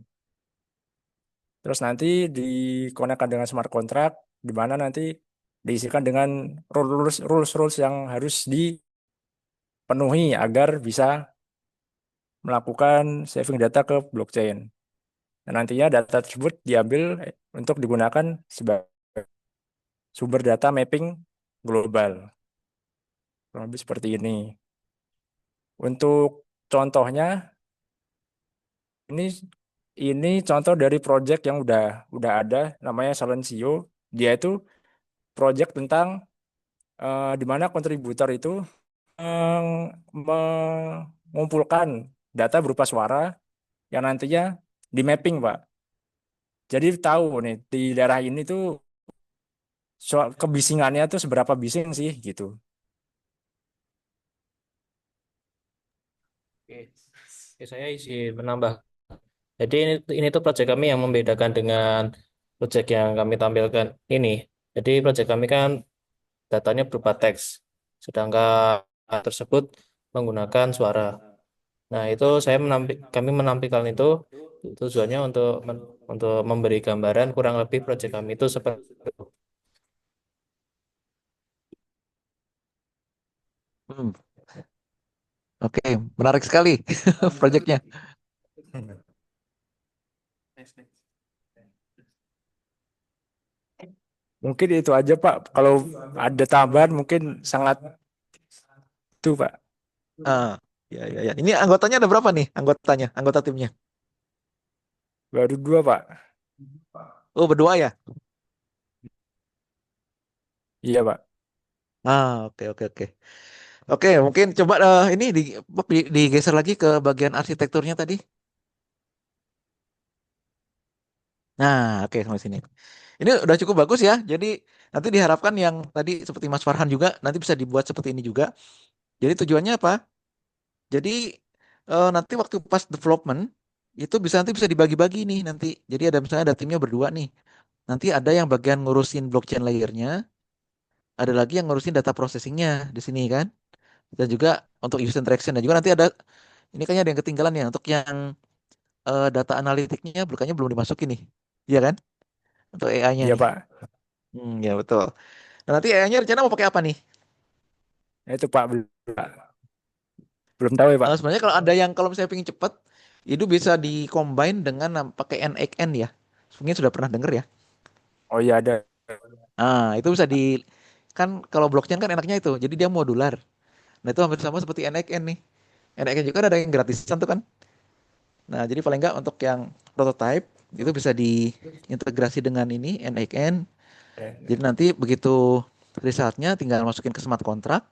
Terus nanti dikonekkan dengan smart contract, di mana nanti diisikan dengan rules yang harus dipenuhi agar bisa melakukan saving data ke blockchain. Dan nantinya data tersebut diambil untuk digunakan sebagai sumber data mapping global. Kurang lebih seperti ini. Untuk contohnya, ini ini contoh dari project yang udah ada, namanya Silencio. Dia itu project tentang di mana kontributor itu mengumpulkan data berupa suara yang nantinya di mapping, Pak. Jadi tahu nih di daerah ini tuh soal kebisingannya tuh seberapa bising sih gitu. Oke, Oke, saya isi menambah. Jadi ini tuh proyek kami yang membedakan dengan proyek yang kami tampilkan ini. Jadi proyek kami kan datanya berupa teks, sedangkan tersebut menggunakan suara. Nah, itu kami menampilkan itu tujuannya untuk memberi gambaran kurang lebih proyek kami itu seperti itu. Hmm, Oke, menarik sekali proyeknya. Mungkin itu aja Pak. Kalau ada tambahan mungkin sangat itu Pak. Ah, ya, ya, ya. Ini anggotanya ada berapa nih? Anggota timnya. Baru dua Pak. Oh, berdua ya? Iya Pak. Oke, oke, oke. Oke, mungkin coba ini digeser lagi ke bagian arsitekturnya tadi. Nah, oke, sampai sini. Ini udah cukup bagus ya. Jadi nanti diharapkan yang tadi seperti Mas Farhan juga nanti bisa dibuat seperti ini juga. Jadi tujuannya apa? Jadi nanti waktu pas development itu nanti bisa dibagi-bagi nih nanti. Jadi ada misalnya ada timnya berdua nih. Nanti ada yang bagian ngurusin blockchain layernya, ada lagi yang ngurusin data processingnya di sini kan. Dan juga untuk user interaction dan juga nanti ada ini kayaknya ada yang ketinggalan ya untuk yang data analitiknya bukannya belum dimasukin nih. Iya kan? Untuk AI-nya Iya nih. Pak. Ya betul. Nah, nanti AI-nya rencana mau pakai apa nih? Nah, itu Pak belum tahu ya Pak. Sebenarnya kalau ada yang kalau misalnya pengen cepet itu bisa di-combine dengan pakai NXN ya. Mungkin sudah pernah dengar ya. Oh iya ada. Itu bisa kan kalau blockchain kan enaknya itu. Jadi dia modular. Nah, itu hampir sama seperti NXN nih. NXN juga ada yang gratisan tuh kan. Nah, jadi paling nggak untuk yang prototype itu bisa diintegrasi dengan ini NXN. Jadi nanti begitu resultnya tinggal masukin ke smart contract.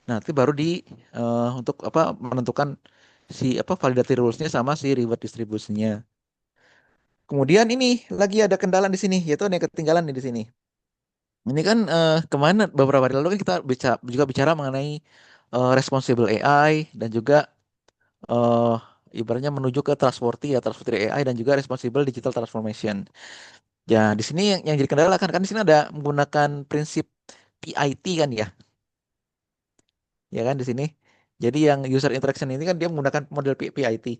Nanti baru untuk apa menentukan si apa validity rulesnya sama si reward distribusinya. Kemudian ini lagi ada kendala di sini, yaitu ada yang ketinggalan nih di sini. Ini kan kemana beberapa hari lalu kan kita juga bicara mengenai responsible AI dan juga eh ibaratnya menuju ke trustworthy AI dan juga responsible digital transformation. Ya, di sini yang jadi kendala kan di sini ada menggunakan prinsip PIT kan ya kan di sini. Jadi yang user interaction ini kan dia menggunakan model PIT.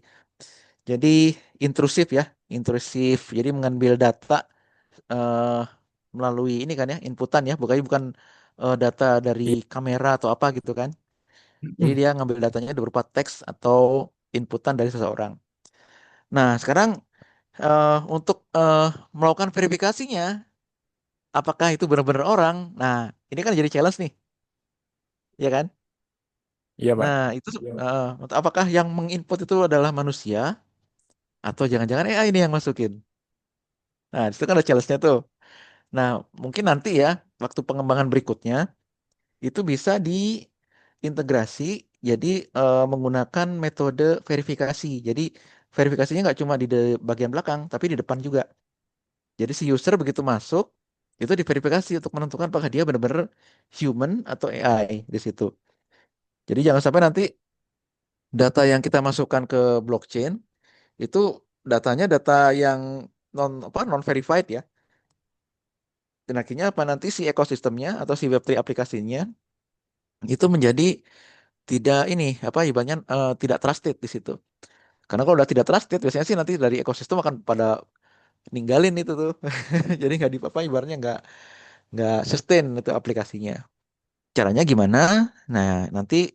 Jadi intrusif ya, intrusif. Jadi mengambil data eh, melalui ini kan ya, inputan ya, bukan data dari Iya. kamera atau apa gitu kan. Jadi dia ngambil datanya berupa teks atau inputan dari seseorang. Nah, sekarang untuk melakukan verifikasinya, apakah itu benar-benar orang? Nah, ini kan jadi challenge nih, ya kan? Iya, Pak. Nah, itu apakah yang menginput itu adalah manusia atau jangan-jangan AI ini yang masukin? Nah, itu kan ada challenge-nya tuh. Nah, mungkin nanti ya, waktu pengembangan berikutnya, itu bisa diintegrasi jadi menggunakan metode verifikasi. Jadi verifikasinya nggak cuma di bagian belakang, tapi di depan juga. Jadi si user begitu masuk, itu diverifikasi untuk menentukan apakah dia benar-benar human atau AI di situ. Jadi jangan sampai nanti data yang kita masukkan ke blockchain itu datanya data yang non verified ya. Dan akhirnya apa nanti si ekosistemnya atau si Web3 aplikasinya itu menjadi tidak ini apa ibaratnya tidak trusted di situ. Karena kalau udah tidak trusted biasanya sih nanti dari ekosistem akan pada ninggalin itu tuh. Jadi nggak di apa ibaratnya nggak sustain itu aplikasinya. Caranya gimana? Nah, nanti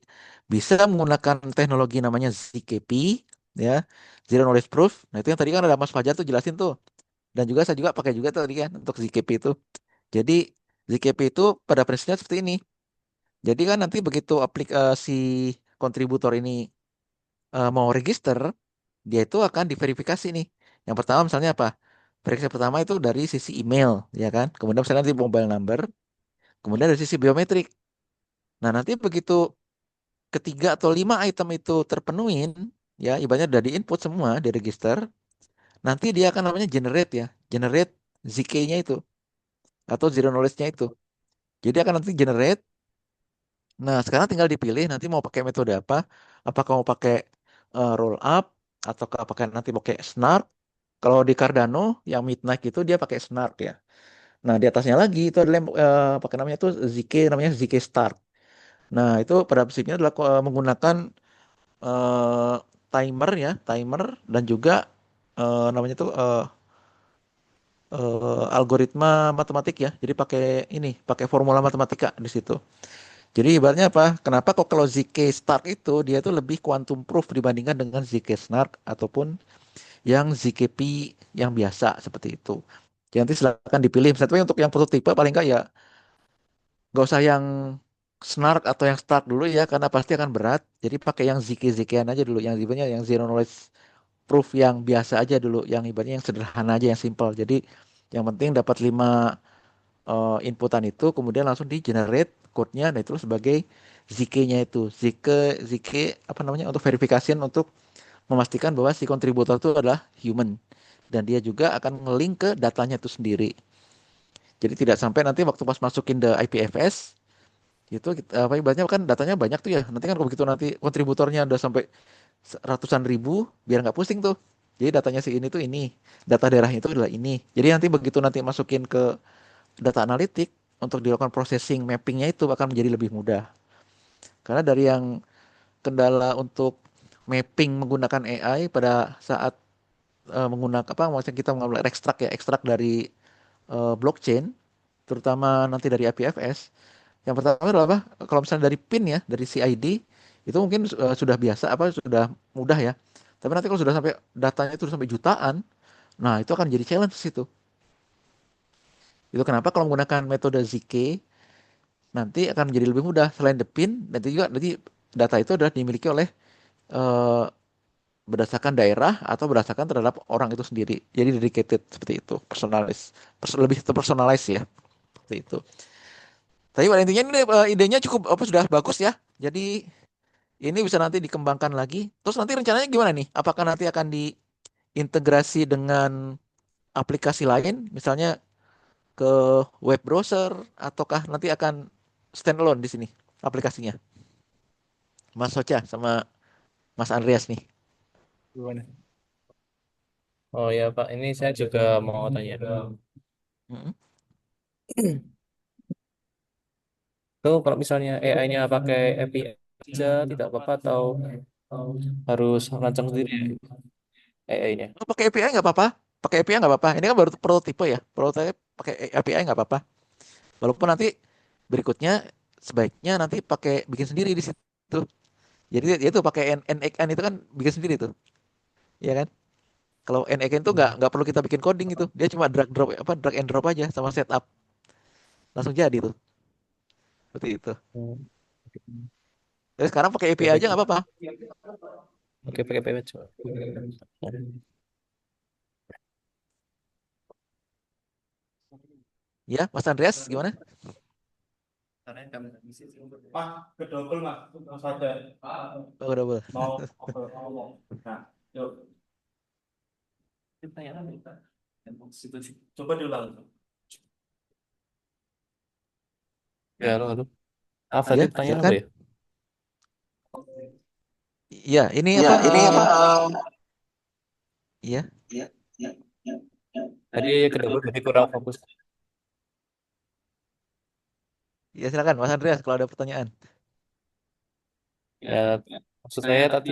bisa menggunakan teknologi namanya ZKP ya, Zero Knowledge Proof. Nah, itu yang tadi kan ada Mas Fajar tuh jelasin tuh. Dan juga saya juga pakai juga tuh tadi kan untuk ZKP itu. Jadi ZKP itu pada prinsipnya seperti ini. Jadi kan nanti begitu aplikasi kontributor ini mau register, dia itu akan diverifikasi nih. Yang pertama misalnya apa? Verifikasi pertama itu dari sisi email, ya kan? Kemudian misalnya nanti mobile number, kemudian dari sisi biometrik. Nah, nanti begitu ketiga atau lima item itu terpenuhin, ya ibaratnya udah di input semua, di register, nanti dia akan namanya generate ya, generate ZK-nya itu atau zero knowledge-nya itu. Jadi akan nanti generate. Nah, sekarang tinggal dipilih nanti mau pakai metode apa. Apakah mau pakai roll up atau pakai nanti pakai snark. Kalau di Cardano yang midnight itu dia pakai snark ya. Nah, di atasnya lagi itu adalah pakai namanya itu ZK namanya ZK Start. Nah, itu pada prinsipnya adalah menggunakan eh, timer ya, timer dan juga namanya itu algoritma matematik ya. Jadi pakai formula matematika di situ. Jadi ibaratnya apa? Kenapa kok kalau ZK Start itu dia itu lebih quantum proof dibandingkan dengan ZK Snark ataupun yang ZKP yang biasa seperti itu. Jadi nanti silakan dipilih. Misalnya untuk yang prototipe paling enggak ya nggak usah yang Snark atau yang Start dulu ya karena pasti akan berat. Jadi pakai yang ZK-ZK-an aja dulu yang ibaratnya yang zero knowledge proof yang biasa aja dulu, yang ibaratnya yang sederhana aja yang simple. Jadi yang penting dapat 5 inputan itu kemudian langsung di generate code-nya dan itu sebagai ZK-nya itu. ZK apa namanya untuk verifikasi untuk memastikan bahwa si kontributor itu adalah human dan dia juga akan nge-link ke datanya itu sendiri. Jadi tidak sampai nanti waktu pas masukin the IPFS itu apa ibaratnya kan datanya banyak tuh ya. Nanti kan kalau begitu nanti kontributornya udah sampai ratusan ribu biar nggak pusing tuh. Jadi datanya si ini tuh ini, data daerahnya itu adalah ini. Jadi nanti begitu nanti masukin ke data analitik untuk dilakukan processing mappingnya itu akan menjadi lebih mudah. Karena dari yang kendala untuk mapping menggunakan AI pada saat menggunakan apa maksudnya kita mengambil ekstrak dari blockchain terutama nanti dari IPFS. Yang pertama adalah apa? Kalau misalnya dari PIN ya, dari CID itu mungkin sudah biasa apa sudah mudah ya. Tapi nanti kalau sudah sampai datanya itu sampai jutaan, nah itu akan jadi challenge di situ. Itu kenapa kalau menggunakan metode ZK nanti akan menjadi lebih mudah. Selain the pin, nanti data itu adalah dimiliki oleh eh, berdasarkan daerah atau berdasarkan terhadap orang itu sendiri. Jadi dedicated seperti itu, lebih terpersonalize ya, seperti itu. Tapi pada intinya ini idenya cukup apa sudah bagus ya. Jadi ini bisa nanti dikembangkan lagi. Terus nanti rencananya gimana nih? Apakah nanti akan diintegrasi dengan aplikasi lain, misalnya ke web browser, ataukah nanti akan standalone di sini aplikasinya? Mas Soca sama Mas Andreas nih. Gimana? Oh ya Pak, ini saya juga mau tanya. Mm-mm. Tuh kalau misalnya AI-nya pakai API aja tidak apa-apa atau harus rancang sendiri AI-nya? Oh, pakai API nggak apa-apa. Pakai API nggak apa-apa. Ini kan baru prototipe ya. Prototipe pakai API nggak apa-apa. Walaupun nanti berikutnya sebaiknya nanti pakai bikin sendiri di situ. Jadi dia tuh pakai NXN itu kan bikin sendiri tuh, ya kan? Kalau NXN itu nggak perlu kita bikin coding itu. Dia cuma drag and drop aja sama setup langsung jadi tuh. Seperti itu. Hmm. Jadi sekarang pakai Oke, API aja baik. nggak apa-apa. Oke, pakai payment. Ya, Mas Andreas gimana? Pak, ke double Mas, Mas ada Oh, udah boleh. mau ngomong. Nah, yuk. Coba diulang. Ya, halo, halo. Ah, Ya, tadi pertanyaan apa silakan. ya? Iya, ini Ya, apa? ini apa? Iya, Tadi kedua jadi kurang fokus. iya silakan Mas Andreas kalau ada pertanyaan. Ya, maksud saya tadi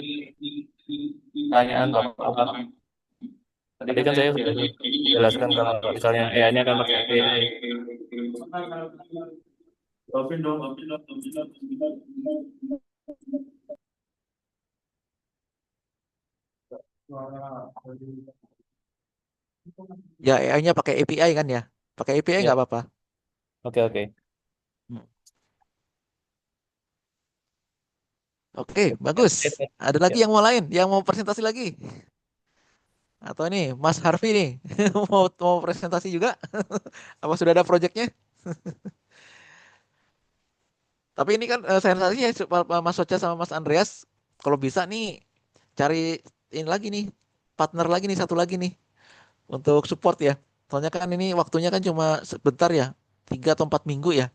pertanyaan apa? Tadi kan saya sudah jelaskan kalau misalnya AI-nya akan pakai AI. Opin dong. Ya, AI-nya pakai API kan ya? Pakai API Ya, nggak apa-apa. oke, oke. Hmm. Oke, bagus. Ada lagi Ya. yang mau lain, yang mau presentasi lagi? Atau ini Mas Harvey nih mau presentasi juga? Apa sudah ada proyeknya? Tapi ini kan saya sih ya Mas Soca sama Mas Andreas kalau bisa nih cari ini lagi nih partner lagi nih satu lagi nih untuk support ya. Soalnya kan ini waktunya kan cuma sebentar ya, 3 atau 4 minggu ya.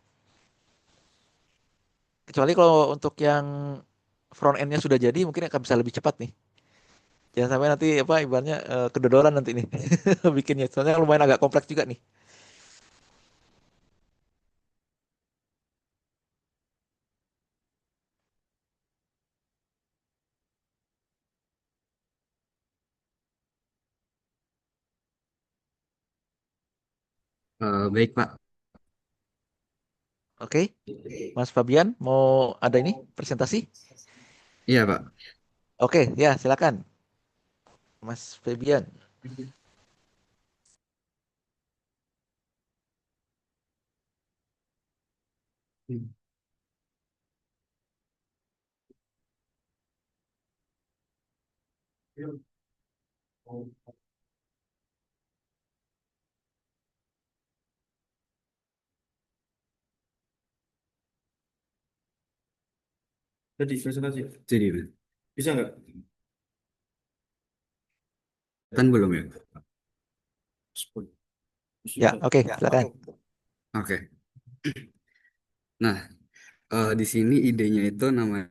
Kecuali kalau untuk yang front endnya sudah jadi mungkin akan bisa lebih cepat nih. Jangan sampai nanti apa ibaratnya kedodoran nanti nih bikinnya. Soalnya lumayan agak kompleks juga nih. Baik, Pak. Oke, Mas Fabian mau ada ini presentasi? Iya, Pak. Oke, ya silakan Mas Fabian. Jadi presentasi. Jadi, Mas. Bisa nggak? Kan belum ya? Ya, Sudah. oke, silakan. Oke. Nah, di sini idenya itu namanya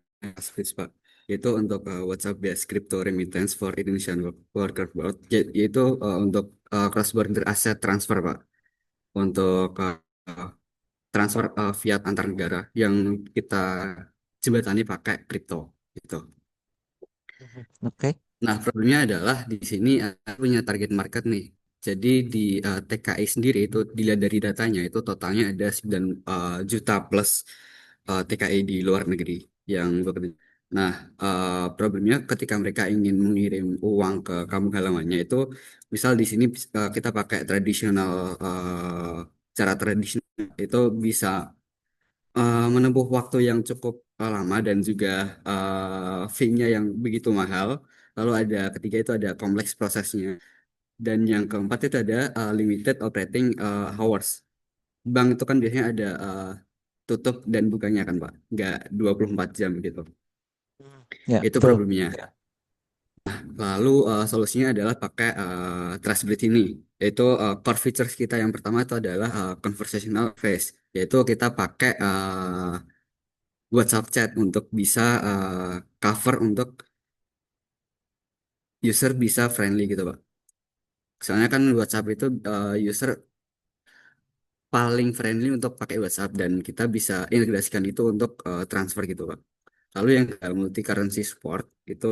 Switch, Pak. Yaitu untuk WhatsApp based crypto remittance for Indonesian worker abroad, yaitu untuk cross border asset transfer, Pak. Untuk transfer fiat antar negara yang kita jembatani pakai kripto gitu. Oke. Nah, problemnya adalah di sini punya target market nih. Jadi di TKI sendiri itu dilihat dari datanya itu totalnya ada 9 juta plus TKI di luar negeri yang bekerja. Nah, problemnya ketika mereka ingin mengirim uang ke kampung halamannya itu, misal di sini kita pakai tradisional, cara tradisional itu bisa menempuh waktu yang cukup lama dan juga fee-nya yang begitu mahal. Lalu ada ketiga itu ada kompleks prosesnya. Dan yang keempat itu ada limited operating hours. Bank itu kan biasanya ada tutup dan bukanya kan Pak, nggak 24 jam gitu. Ya, Itu betul. problemnya. Lalu solusinya adalah pakai Trustbridge ini, yaitu core features kita yang pertama itu adalah conversational face, yaitu kita pakai WhatsApp chat untuk bisa cover untuk user bisa friendly gitu Pak. Soalnya kan WhatsApp itu user paling friendly untuk pakai WhatsApp dan kita bisa integrasikan itu untuk transfer gitu Pak. Lalu yang multi currency support itu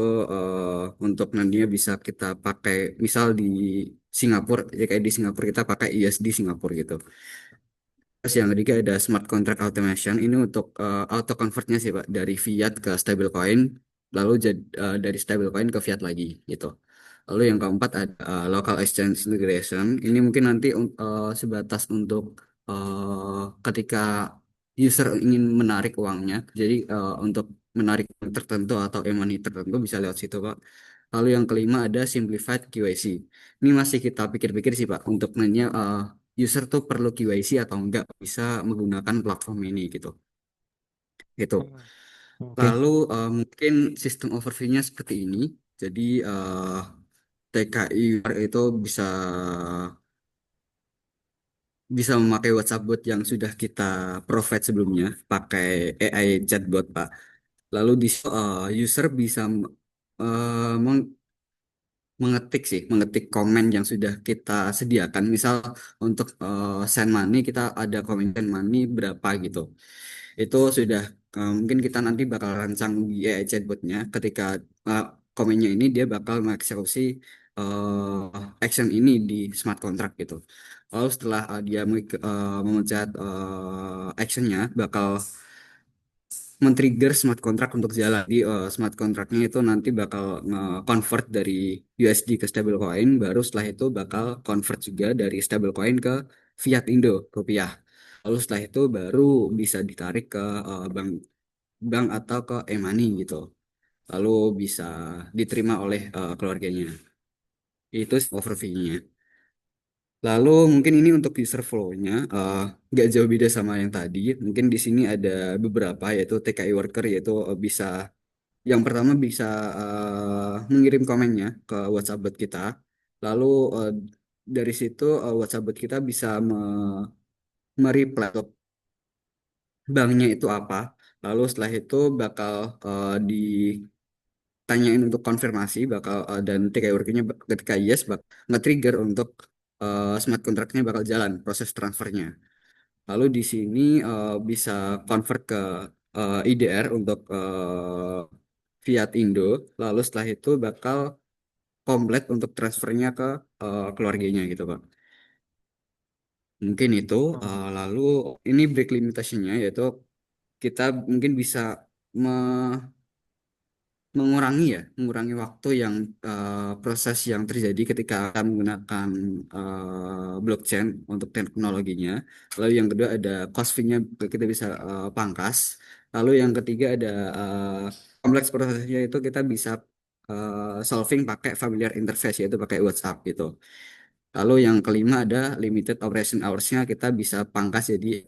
untuk nantinya bisa kita pakai misal di Singapura ya kayak di Singapura kita pakai USD Singapura gitu. Terus yang ketiga ada smart contract automation ini untuk auto convertnya sih Pak dari fiat ke stablecoin lalu dari stablecoin ke fiat lagi gitu. Lalu yang keempat ada local exchange integration. Ini mungkin nanti sebatas untuk ketika user ingin menarik uangnya. Jadi untuk menarik uang tertentu atau e-money tertentu bisa lewat situ, Pak. Lalu yang kelima ada simplified QIC. Ini masih kita pikir-pikir sih, Pak, untuk nanya user tuh perlu QIC atau enggak bisa menggunakan platform ini gitu. Gitu. Oke. Lalu mungkin sistem overview-nya seperti ini. Jadi TKI itu bisa bisa memakai WhatsApp bot yang sudah kita provide sebelumnya, pakai AI chatbot, Pak. Lalu di situ, user bisa mengetik komen yang sudah kita sediakan. Misal untuk send money kita ada komen send money berapa gitu. Itu sudah mungkin kita nanti bakal rancang di AI chatbotnya ketika uh, komennya ini dia bakal mengeksekusi action ini di smart contract gitu. Lalu setelah dia memencet actionnya bakal men-trigger smart contract untuk jalan. Jadi smart contractnya itu nanti bakal convert dari USD ke stablecoin, baru setelah itu bakal convert juga dari stablecoin ke fiat Indo, rupiah. Lalu setelah itu baru bisa ditarik ke bank bank atau ke e-money gitu. Lalu bisa diterima oleh keluarganya. Itu overview-nya. Lalu mungkin ini untuk user flow-nya nggak jauh beda sama yang tadi. Mungkin di sini ada beberapa yaitu TKI worker yaitu bisa yang pertama bisa mengirim komennya ke WhatsApp bot kita. Lalu dari situ WhatsApp bot kita bisa mereply banknya itu apa. Lalu setelah itu bakal ditanyain untuk konfirmasi bakal dan TKI workernya ketika yes nge-trigger untuk smart contract-nya bakal jalan proses transfernya. Lalu di sini bisa convert ke IDR untuk Fiat Indo. Lalu setelah itu bakal komplit untuk transfernya ke keluarganya gitu Pak. Mungkin itu. Lalu ini break limitation-nya yaitu kita mungkin bisa mengurangi waktu yang proses yang terjadi ketika kita menggunakan blockchain untuk teknologinya. Lalu yang kedua ada cost fee-nya kita bisa pangkas. Lalu yang ketiga ada kompleks prosesnya itu kita bisa solving pakai familiar interface yaitu pakai WhatsApp gitu. Lalu yang kelima ada limited operation hours-nya kita bisa pangkas jadi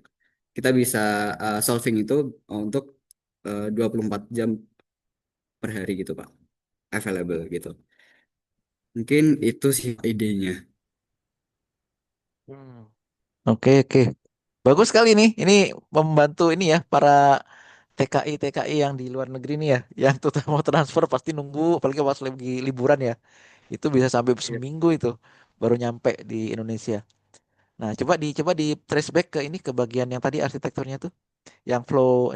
kita bisa solving itu untuk 24 jam per hari gitu Pak, available gitu. Mungkin itu sih idenya. Oke, oke. Bagus sekali nih. Ini membantu ini ya para TKI yang di luar negeri nih ya, yang tuh mau transfer pasti nunggu, apalagi pas lagi liburan ya. Itu bisa sampai Iya. seminggu itu baru nyampe di Indonesia. Nah, coba di trace back ke ini ke bagian yang tadi arsitekturnya tuh, yang flow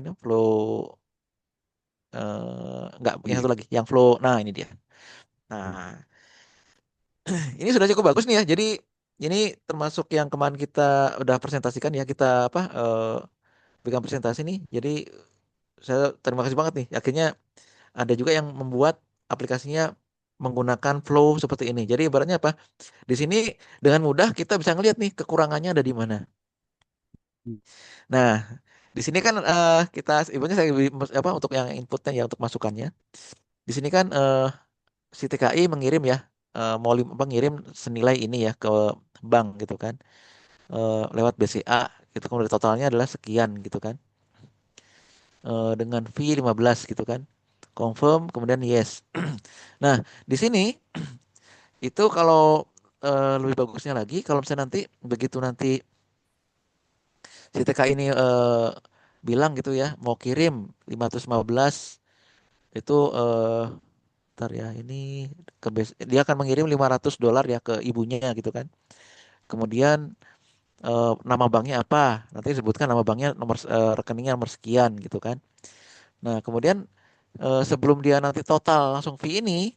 enggak yang Ini. satu lagi, yang flow. Nah, ini dia. Nah, ini sudah cukup bagus nih ya. Jadi ini termasuk yang kemarin kita udah presentasikan ya, kita apa pegang presentasi nih. Jadi saya terima kasih banget nih. Akhirnya ada juga yang membuat aplikasinya menggunakan flow seperti ini. Jadi ibaratnya apa? Di sini dengan mudah kita bisa ngelihat nih kekurangannya ada di mana. Nah, di sini kan kita ibaratnya saya apa untuk yang inputnya ya untuk masukannya. Di sini kan si TKI mengirim ya mau mengirim senilai ini ya ke bank gitu kan. Lewat BCA gitu kemudian totalnya adalah sekian gitu kan. Dengan fee 15 gitu kan. Confirm kemudian yes. Nah, di sini itu kalau lebih bagusnya lagi kalau misalnya nanti begitu nanti si TKI ini bilang gitu ya mau kirim 515 itu ntar ya ini dia akan mengirim $500 ya ke ibunya gitu kan. Kemudian nama banknya apa? Nanti disebutkan nama banknya nomor rekeningnya nomor sekian gitu kan. Nah, kemudian sebelum dia nanti total langsung fee ini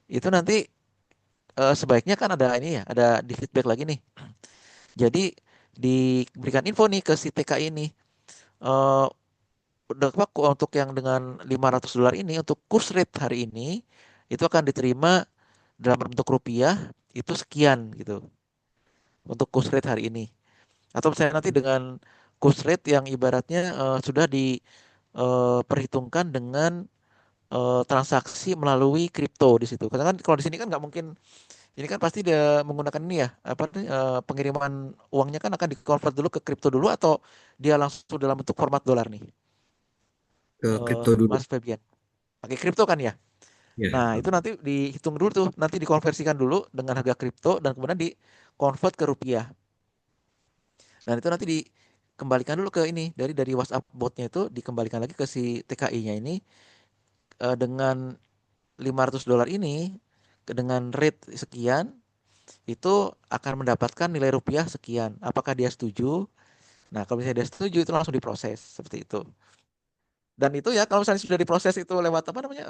itu nanti sebaiknya kan ada ini ya, ada di feedback lagi nih. Jadi diberikan info nih ke si TKI ini. eh udah apa untuk yang dengan $500 ini untuk kurs rate hari ini itu akan diterima dalam bentuk rupiah itu sekian gitu untuk kurs rate hari ini. Atau misalnya nanti dengan kurs rate yang ibaratnya sudah diperhitungkan dengan transaksi melalui kripto di situ. Karena kan kalau di sini kan nggak mungkin ini kan pasti dia menggunakan ini ya apa nih pengiriman uangnya kan akan dikonvert dulu ke kripto dulu atau dia langsung dalam bentuk format dolar nih, Ke kripto dulu. Mas Febian. Pakai kripto kan ya? Ya. Nah, itu nanti dihitung dulu tuh, nanti dikonversikan dulu dengan harga kripto dan kemudian dikonvert ke rupiah. Dan itu nanti dikembalikan dulu ke ini dari WhatsApp botnya itu dikembalikan lagi ke si TKI-nya ini dengan $500 ini dengan rate sekian itu akan mendapatkan nilai rupiah sekian. Apakah dia setuju? Nah, kalau misalnya dia setuju itu langsung diproses seperti itu. Dan itu ya kalau misalnya sudah diproses itu lewat apa namanya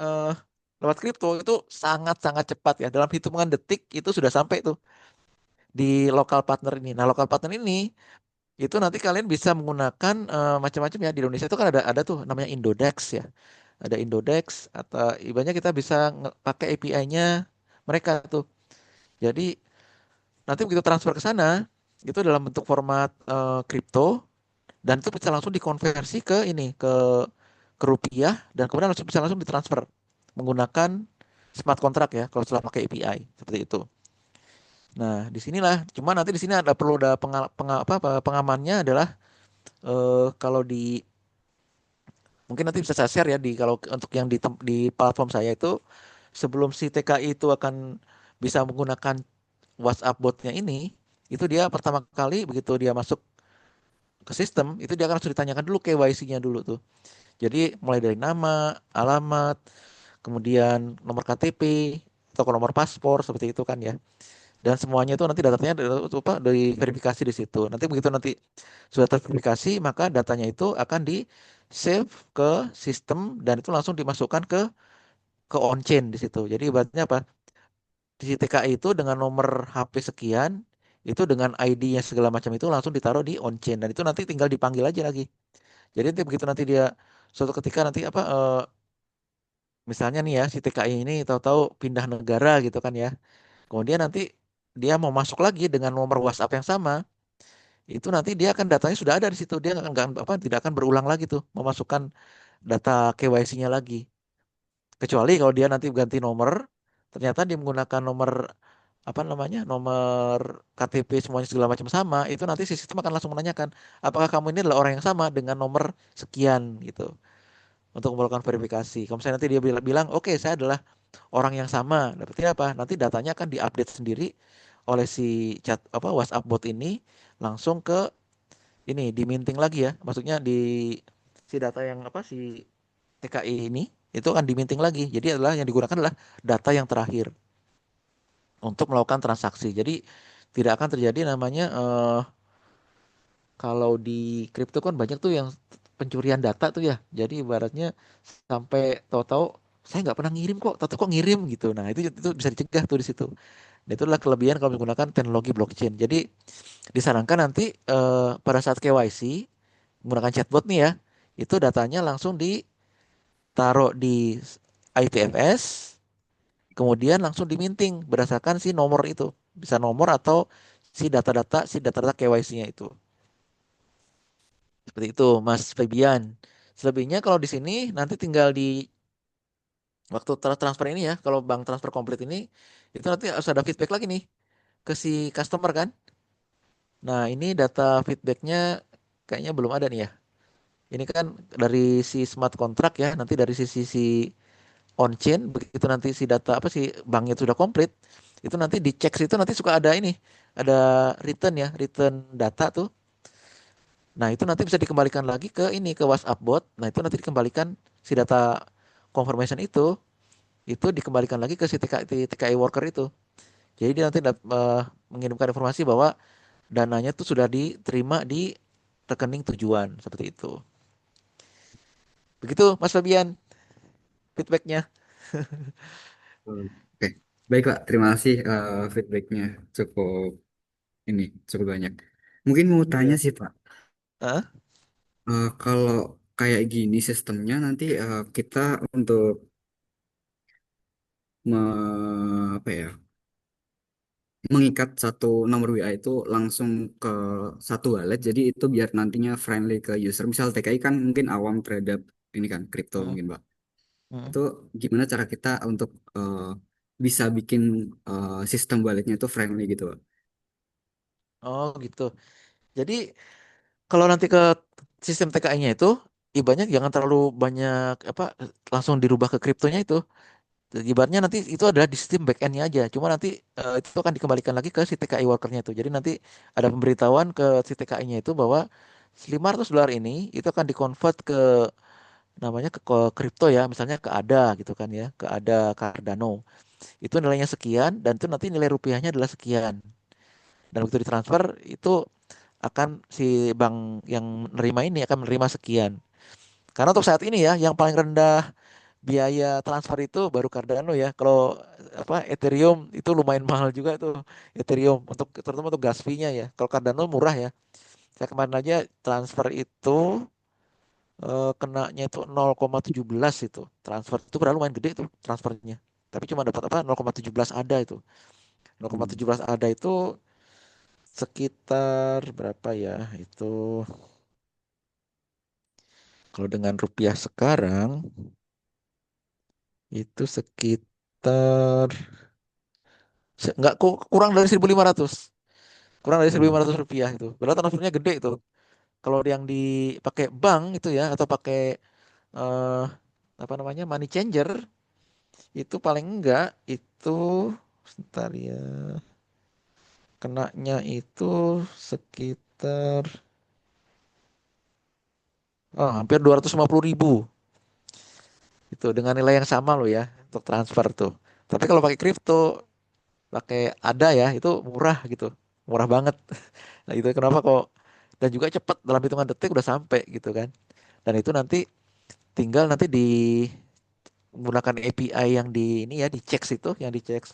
lewat kripto itu sangat-sangat cepat ya. Dalam hitungan detik itu sudah sampai tuh di lokal partner ini. Nah, lokal partner ini itu nanti kalian bisa menggunakan macam-macam ya di Indonesia itu kan ada tuh namanya Indodex ya. Ada Indodex atau ibaratnya kita bisa pakai API-nya mereka tuh. Jadi nanti begitu transfer ke sana itu dalam bentuk format kripto dan itu bisa langsung dikonversi ke ini ke rupiah dan kemudian bisa langsung ditransfer menggunakan smart contract ya kalau setelah pakai API seperti itu. Nah, disinilah cuma nanti di sini ada perlu ada pengamannya adalah kalau di mungkin nanti bisa saya share ya di kalau untuk yang di platform saya itu sebelum si TKI itu akan bisa menggunakan WhatsApp botnya ini itu dia pertama kali begitu dia masuk ke sistem itu dia akan langsung ditanyakan dulu KYC-nya dulu tuh. Jadi mulai dari nama, alamat, kemudian nomor KTP atau nomor paspor seperti itu kan ya. Dan semuanya itu nanti datanya dari verifikasi di situ. Nanti begitu nanti sudah terverifikasi maka datanya itu akan di save ke sistem dan itu langsung dimasukkan ke on chain di situ. Jadi ibaratnya apa? Di TKI itu dengan nomor HP sekian itu dengan ID-nya segala macam itu langsung ditaruh di on chain dan itu nanti tinggal dipanggil aja lagi. Jadi nanti begitu nanti dia suatu ketika nanti apa misalnya nih ya si TKI ini tahu-tahu pindah negara gitu kan ya. Kemudian nanti dia mau masuk lagi dengan nomor WhatsApp yang sama, itu nanti dia akan datanya sudah ada di situ. Dia tidak akan berulang lagi tuh memasukkan data KYC-nya lagi. Kecuali kalau dia nanti ganti nomor, ternyata dia menggunakan nomor apa namanya nomor KTP semuanya segala macam sama, itu nanti si sistem akan langsung menanyakan apakah kamu ini adalah orang yang sama dengan nomor sekian gitu untuk melakukan verifikasi. Kalau misalnya nanti dia bilang oke saya adalah orang yang sama, berarti apa? Nanti datanya akan diupdate sendiri oleh si chat apa WhatsApp bot ini langsung ke ini diminting lagi ya. Maksudnya si data yang apa si TKI ini itu akan diminting lagi. Jadi adalah yang digunakan adalah data yang terakhir untuk melakukan transaksi. Jadi tidak akan terjadi namanya kalau di kripto kan banyak tuh yang pencurian data tuh ya. Jadi ibaratnya sampai tahu-tahu saya nggak pernah ngirim kok, tahu kok ngirim gitu. Nah itu bisa dicegah tuh di situ. Dan itulah kelebihan kalau menggunakan teknologi blockchain. Jadi disarankan nanti pada saat KYC menggunakan chatbot nih ya, itu datanya langsung taruh di IPFS, kemudian langsung diminting berdasarkan si nomor itu. Bisa nomor atau si data-data KYC-nya itu. Seperti itu, Mas Febian. Selebihnya kalau di sini nanti tinggal di waktu transfer ini ya, kalau bank transfer komplit ini, itu nanti harus ada feedback lagi nih ke si customer kan. Nah, ini data feedbacknya kayaknya belum ada nih ya. Ini kan dari si smart contract ya, nanti dari sisi si on-chain, begitu nanti si data apa sih banknya itu sudah komplit, itu nanti dicek situ nanti suka ada ini, ada return ya, return data tuh. Nah, itu nanti bisa dikembalikan lagi ke ini, ke WhatsApp bot. Nah, itu nanti dikembalikan si data confirmation itu dikembalikan lagi ke si TKI worker itu. Jadi dia nanti mengirimkan informasi bahwa dananya tuh sudah diterima di rekening tujuan, seperti itu. Begitu, Mas Fabian, feedbacknya. Oke, baik Pak. Terima kasih feedbacknya cukup ini cukup banyak. Mungkin mau tanya Iya. sih Pak, Hah? kalau kayak gini sistemnya nanti kita untuk apa ya mengikat satu nomor WA itu langsung ke satu wallet. Jadi itu biar nantinya friendly ke user. Misal TKI kan mungkin awam terhadap ini kan kripto Mm, mungkin Pak. mm. Itu gimana cara kita untuk bisa bikin sistem walletnya itu friendly gitu Pak? Oh gitu. Jadi kalau nanti ke sistem TKI-nya itu, ibaratnya jangan terlalu banyak apa langsung dirubah ke kriptonya itu. Ibaratnya nanti itu adalah di sistem back-end-nya aja. Cuma nanti itu akan dikembalikan lagi ke si TKI workernya itu. Jadi nanti ada pemberitahuan ke si TKI-nya itu bahwa $500 ini itu akan dikonvert ke namanya ke kripto ya, misalnya ke ADA gitu kan ya, ke ADA Cardano. Itu nilainya sekian dan itu nanti nilai rupiahnya adalah sekian. Dan begitu ditransfer itu akan si bank yang menerima ini akan menerima sekian. Karena untuk saat ini ya, yang paling rendah biaya transfer itu baru Cardano ya. Kalau apa Ethereum itu lumayan mahal juga tuh Ethereum untuk terutama untuk gas fee-nya ya. Kalau Cardano murah ya. Saya kemarin aja transfer itu kenanya itu 0,17 itu. Transfer itu padahal lumayan gede tuh transfernya. Tapi cuma dapat apa 0,17 ada itu. Hmm. 0,17 ada itu sekitar berapa ya? Itu kalau dengan rupiah sekarang itu sekitar nggak kurang dari 1.500. Kurang dari Hmm. 1.500 rupiah itu. Padahal transfernya gede itu. Kalau yang dipakai bank itu ya atau pakai eh, apa namanya money changer itu paling enggak itu sebentar ya kenanya itu sekitar hampir 250.000 itu dengan nilai yang sama loh ya untuk transfer tuh. Tapi kalau pakai kripto pakai ada ya itu murah gitu, murah banget. Nah itu kenapa kok dan juga cepat dalam hitungan detik udah sampai gitu kan. Dan itu nanti tinggal nanti menggunakan API yang di ini ya dicek situ, yang dicek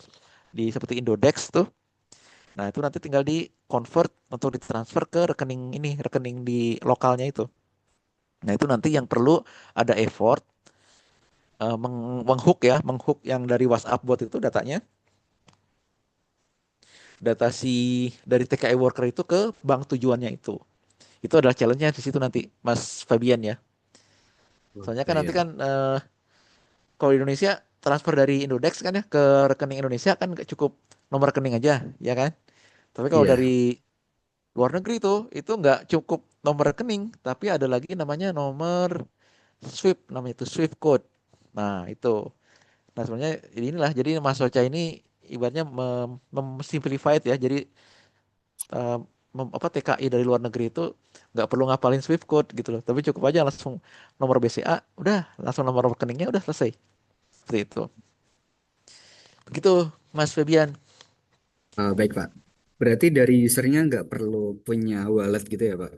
di seperti Indodex tuh. Nah itu nanti tinggal di convert untuk ditransfer ke rekening ini, rekening di lokalnya itu. Nah itu nanti yang perlu ada effort menghook ya, menghook yang dari WhatsApp bot itu datanya, data si dari TKI worker itu ke bank tujuannya itu. Itu adalah challenge-nya di situ nanti, Mas Fabian ya. Soalnya Oke kan nanti ya. kan kalau di Indonesia transfer dari Indodex kan ya ke rekening Indonesia kan nggak cukup nomor rekening aja, ya kan? Tapi kalau Iya. dari luar negeri tuh itu nggak cukup nomor rekening, tapi ada lagi namanya nomor SWIFT, namanya itu SWIFT code. Nah itu, nah sebenarnya inilah jadi Mas Soca ini ibaratnya memsimplified ya, jadi eh, apa TKI dari luar negeri itu nggak perlu ngapalin SWIFT code gitu loh, tapi cukup aja langsung nomor BCA, udah langsung nomor rekeningnya udah selesai, seperti itu. Begitu Mas Febian. Baik Pak. Berarti dari usernya nggak perlu punya wallet gitu ya Pak,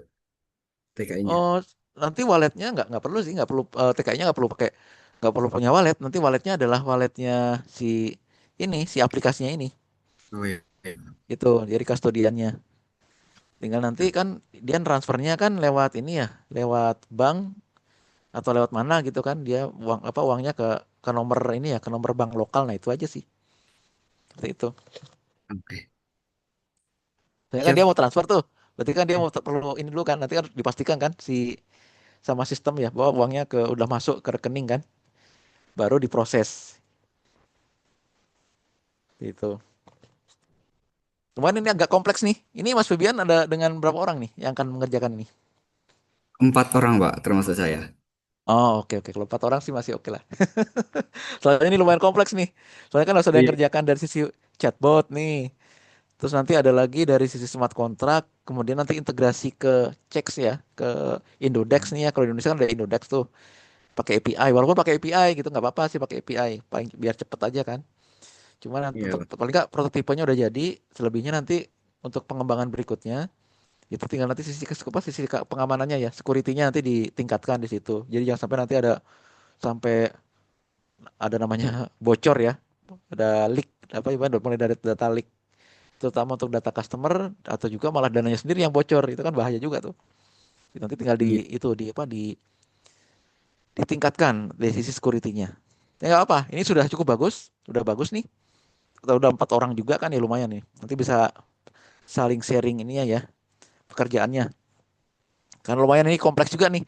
TKI-nya. Oh, nanti walletnya nggak perlu sih, nggak perlu TKI-nya nggak perlu punya wallet. Nanti walletnya adalah walletnya si ini, si aplikasinya ini. Oh iya. Iya. Itu jadi kustodiannya. Tinggal nanti kan dia transfernya kan lewat ini ya, lewat bank atau lewat mana gitu kan, dia uangnya ke nomor ini ya, ke nomor bank lokal. Nah, itu aja sih. Seperti itu. Oke. Soalnya kan dia Siap. mau transfer tuh. Berarti kan dia mau perlu ini dulu kan. Nanti kan dipastikan kan sama sistem ya bahwa uangnya udah masuk ke rekening kan, baru diproses. Gitu. Kemudian ini agak kompleks nih. Ini Mas Febian ada dengan berapa orang nih yang akan mengerjakan ini? 4 orang, Pak, termasuk saya. Oh, oke oke. Kalau 4 orang sih masih oke lah. Soalnya ini lumayan kompleks nih. Soalnya kan harus ada yang Iya. kerjakan dari sisi chatbot nih. Terus nanti ada lagi dari sisi smart contract. Kemudian nanti integrasi ke checks ya, ke Indodex nih ya. Kalau di Indonesia kan ada Indodex tuh. Pakai API. Walaupun pakai API gitu nggak apa-apa sih pakai API. Paling biar cepet aja kan. Cuma nanti Iya, untuk Pak. paling nggak prototipenya udah jadi. Selebihnya nanti untuk pengembangan berikutnya itu tinggal nanti sisi pengamanannya ya, security-nya nanti ditingkatkan di situ. Jadi jangan sampai nanti ada namanya bocor ya, ada leak apa ibarat mulai dari data leak, terutama untuk data customer atau juga malah dananya sendiri yang bocor, itu kan bahaya juga tuh. Nanti tinggal Iya. ditingkatkan dari sisi security-nya. Ya nggak apa, ini sudah cukup bagus, udah bagus nih. Kita udah 4 orang juga kan ya lumayan nih. Nanti bisa saling sharing ininya ya pekerjaannya. Karena lumayan ini kompleks juga nih.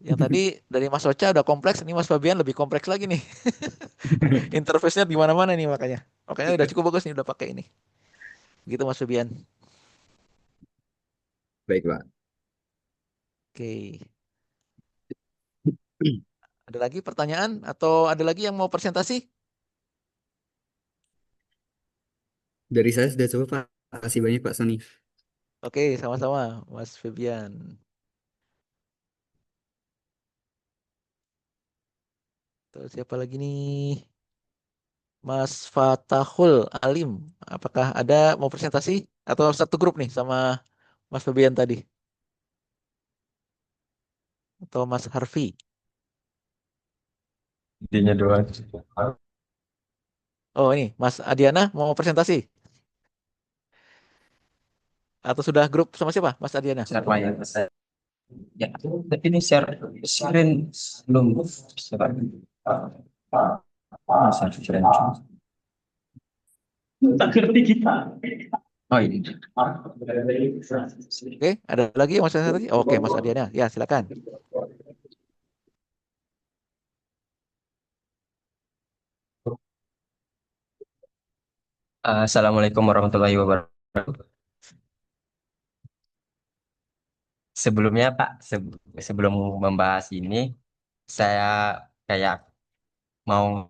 Yang tadi dari Mas Ocha udah kompleks, ini Mas Fabian lebih kompleks lagi nih. Interface-nya di mana-mana nih makanya. Makanya udah cukup bagus nih udah pakai ini. Gitu Mas Fabian. Baik, Pak. Oke. Ada lagi pertanyaan atau ada lagi yang mau presentasi? Dari saya sudah coba, Pak. Makasih banyak, Pak Sony. Oke, sama-sama Mas Fabian. Terus siapa lagi nih? Mas Fatahul Alim. Apakah ada mau presentasi atau satu grup nih sama Mas Fabian tadi? Atau Mas Harvey? Idenya doang. Oh ini Mas Adiana mau presentasi? Atau sudah grup sama siapa Mas Adiana? Share layar ke saya. Ya, tapi ini sharein belum share. Share. Tak ngerti kita. Oh ini. Oke, ada lagi yang mau presentasi? Oke, Mas Adiana. Ya, silakan. Assalamualaikum warahmatullahi wabarakatuh. Sebelumnya Pak, sebelum membahas ini, saya kayak mau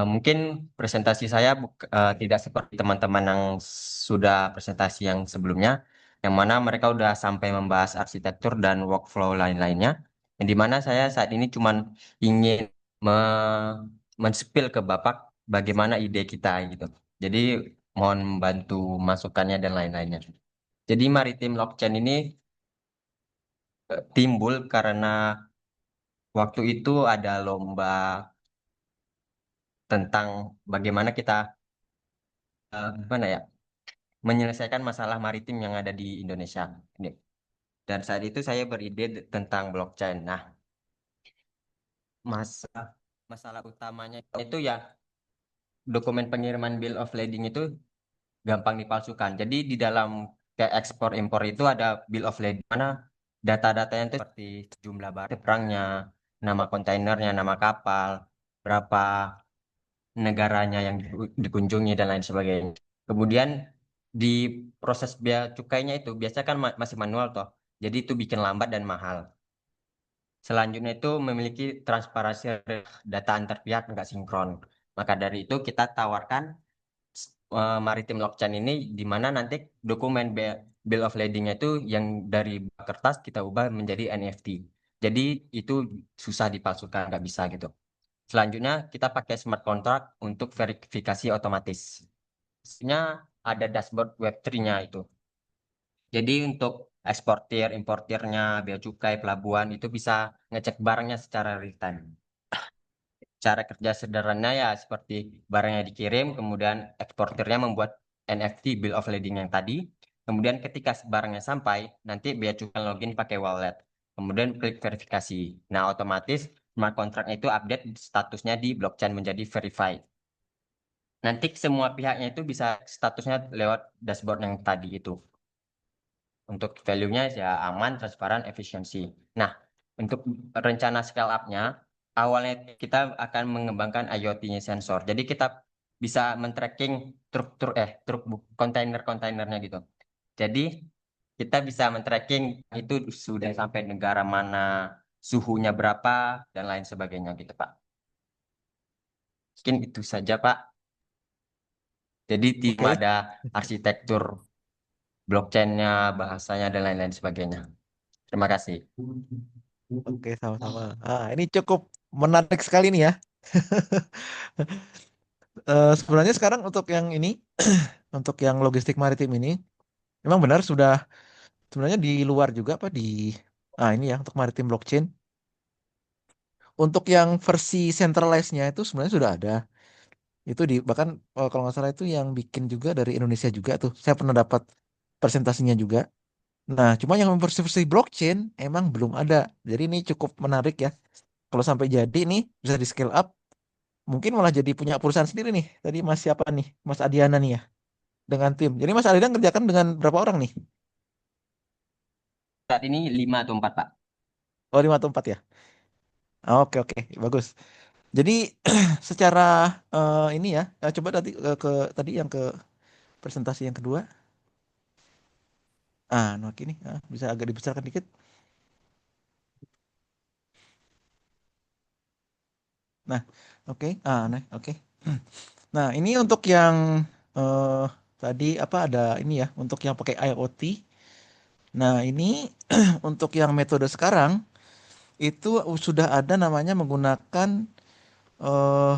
mungkin presentasi saya tidak seperti teman-teman yang sudah presentasi yang sebelumnya, yang mana mereka udah sampai membahas arsitektur dan workflow lain-lainnya, yang dimana saya saat ini cuman ingin men-spill ke Bapak bagaimana ide kita gitu. Jadi mohon bantu masukannya dan lain-lainnya. Jadi maritim blockchain ini timbul karena waktu itu ada lomba tentang bagaimana kita gimana ya menyelesaikan masalah maritim yang ada di Indonesia. Ini. Dan saat itu saya beride tentang blockchain. Nah, masalah masalah utamanya itu ya dokumen pengiriman bill of lading itu gampang dipalsukan. Jadi di dalam kayak ekspor impor itu ada bill of lading mana data-datanya itu seperti jumlah barang perangnya, nama kontainernya, nama kapal, berapa negaranya yang dikunjungi dan lain sebagainya. Kemudian di proses bea cukainya itu biasanya kan masih manual toh. Jadi itu bikin lambat dan mahal. Selanjutnya itu memiliki transparansi data antar pihak nggak sinkron. Maka dari itu kita tawarkan maritim blockchain ini di mana nanti dokumen bill of lading itu yang dari kertas kita ubah menjadi NFT. Jadi itu susah dipalsukan, nggak bisa gitu. Selanjutnya kita pakai smart contract untuk verifikasi otomatis. Sebenarnya ada dashboard Web3-nya itu. Jadi untuk eksportir, importirnya, bea cukai, pelabuhan itu bisa ngecek barangnya secara real time. Cara kerja sederhananya ya seperti barangnya dikirim, kemudian eksportirnya membuat NFT bill of lading yang tadi. Kemudian ketika barangnya sampai, nanti bea cukai login pakai wallet. Kemudian klik verifikasi. Nah, otomatis smart contract itu update statusnya di blockchain menjadi verified. Nanti semua pihaknya itu bisa statusnya lewat dashboard yang tadi itu. Untuk value-nya ya aman, transparan, efisiensi. Nah, untuk rencana scale up-nya, awalnya kita akan mengembangkan IoT-nya sensor. Jadi kita bisa men-tracking truk kontainer-kontainernya gitu. Jadi kita bisa men-tracking itu sudah sampai negara mana, suhunya berapa, dan lain sebagainya gitu, Pak. Mungkin itu saja, Pak. Jadi tidak Oke, ada arsitektur blockchain-nya, bahasanya, dan lain-lain sebagainya. Terima kasih. oke, sama-sama. Ini cukup menarik sekali nih ya. Sebenarnya sekarang untuk yang ini, untuk yang logistik maritim ini, memang benar sudah sebenarnya di luar juga apa ini ya untuk maritim blockchain. Untuk yang versi centralized-nya itu sebenarnya sudah ada. Itu bahkan kalau nggak salah itu yang bikin juga dari Indonesia juga tuh. Saya pernah dapat presentasinya juga. Nah, cuma yang versi blockchain emang belum ada. Jadi ini cukup menarik ya. Kalau sampai jadi nih bisa di scale up, mungkin malah jadi punya perusahaan sendiri nih. Tadi Mas siapa nih? Mas Adiana nih ya dengan tim. Jadi Mas Adiana kerjakan dengan berapa orang nih? Saat ini 5 atau 4, Pak. Oh, 5 atau 4 ya. Oke, oke, bagus. Jadi secara ini ya, coba tadi tadi yang ke presentasi yang kedua. Nah ini bisa agak dibesarkan dikit. Nah, oke. Nah, oke. Nah, ini untuk yang eh tadi apa ada ini ya, untuk yang pakai IoT. Nah, ini untuk yang metode sekarang itu sudah ada namanya menggunakan eh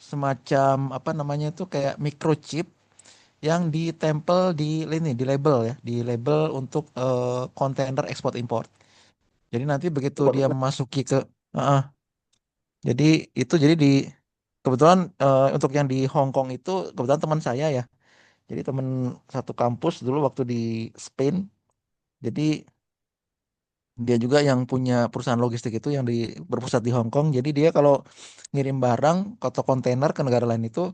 semacam apa namanya itu kayak microchip yang ditempel di label ya, di label untuk kontainer ekspor impor. Jadi nanti begitu dia memasuki ke Heeh. Jadi itu jadi kebetulan untuk yang di Hong Kong itu kebetulan teman saya ya. Jadi teman satu kampus dulu waktu di Spain. Jadi dia juga yang punya perusahaan logistik itu yang berpusat di Hong Kong. Jadi dia kalau ngirim barang atau kontainer ke negara lain itu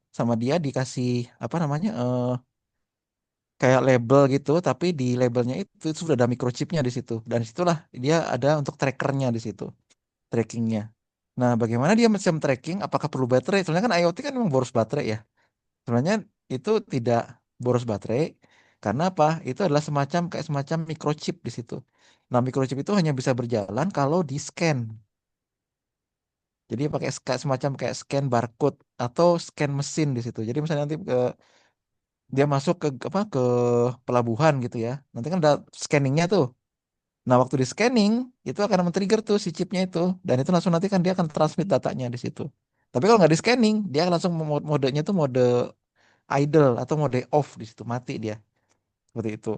sama dia dikasih apa namanya kayak label gitu. Tapi di labelnya itu sudah ada microchipnya di situ. Dan disitulah dia ada untuk trackernya di situ, trackingnya. Nah, bagaimana dia bisa tracking? Apakah perlu baterai? Soalnya kan IoT kan memang boros baterai ya. Sebenarnya itu tidak boros baterai karena apa? Itu adalah semacam microchip di situ. Nah, microchip itu hanya bisa berjalan kalau di scan. Jadi pakai semacam kayak scan barcode atau scan mesin di situ. Jadi misalnya nanti dia masuk ke apa ke pelabuhan gitu ya. Nanti kan ada scanningnya tuh. Nah, waktu di scanning itu akan men-trigger tuh si chipnya itu dan itu langsung nanti kan dia akan transmit datanya di situ. Tapi kalau nggak di scanning, dia akan langsung modenya tuh mode idle atau mode off di situ mati dia seperti itu.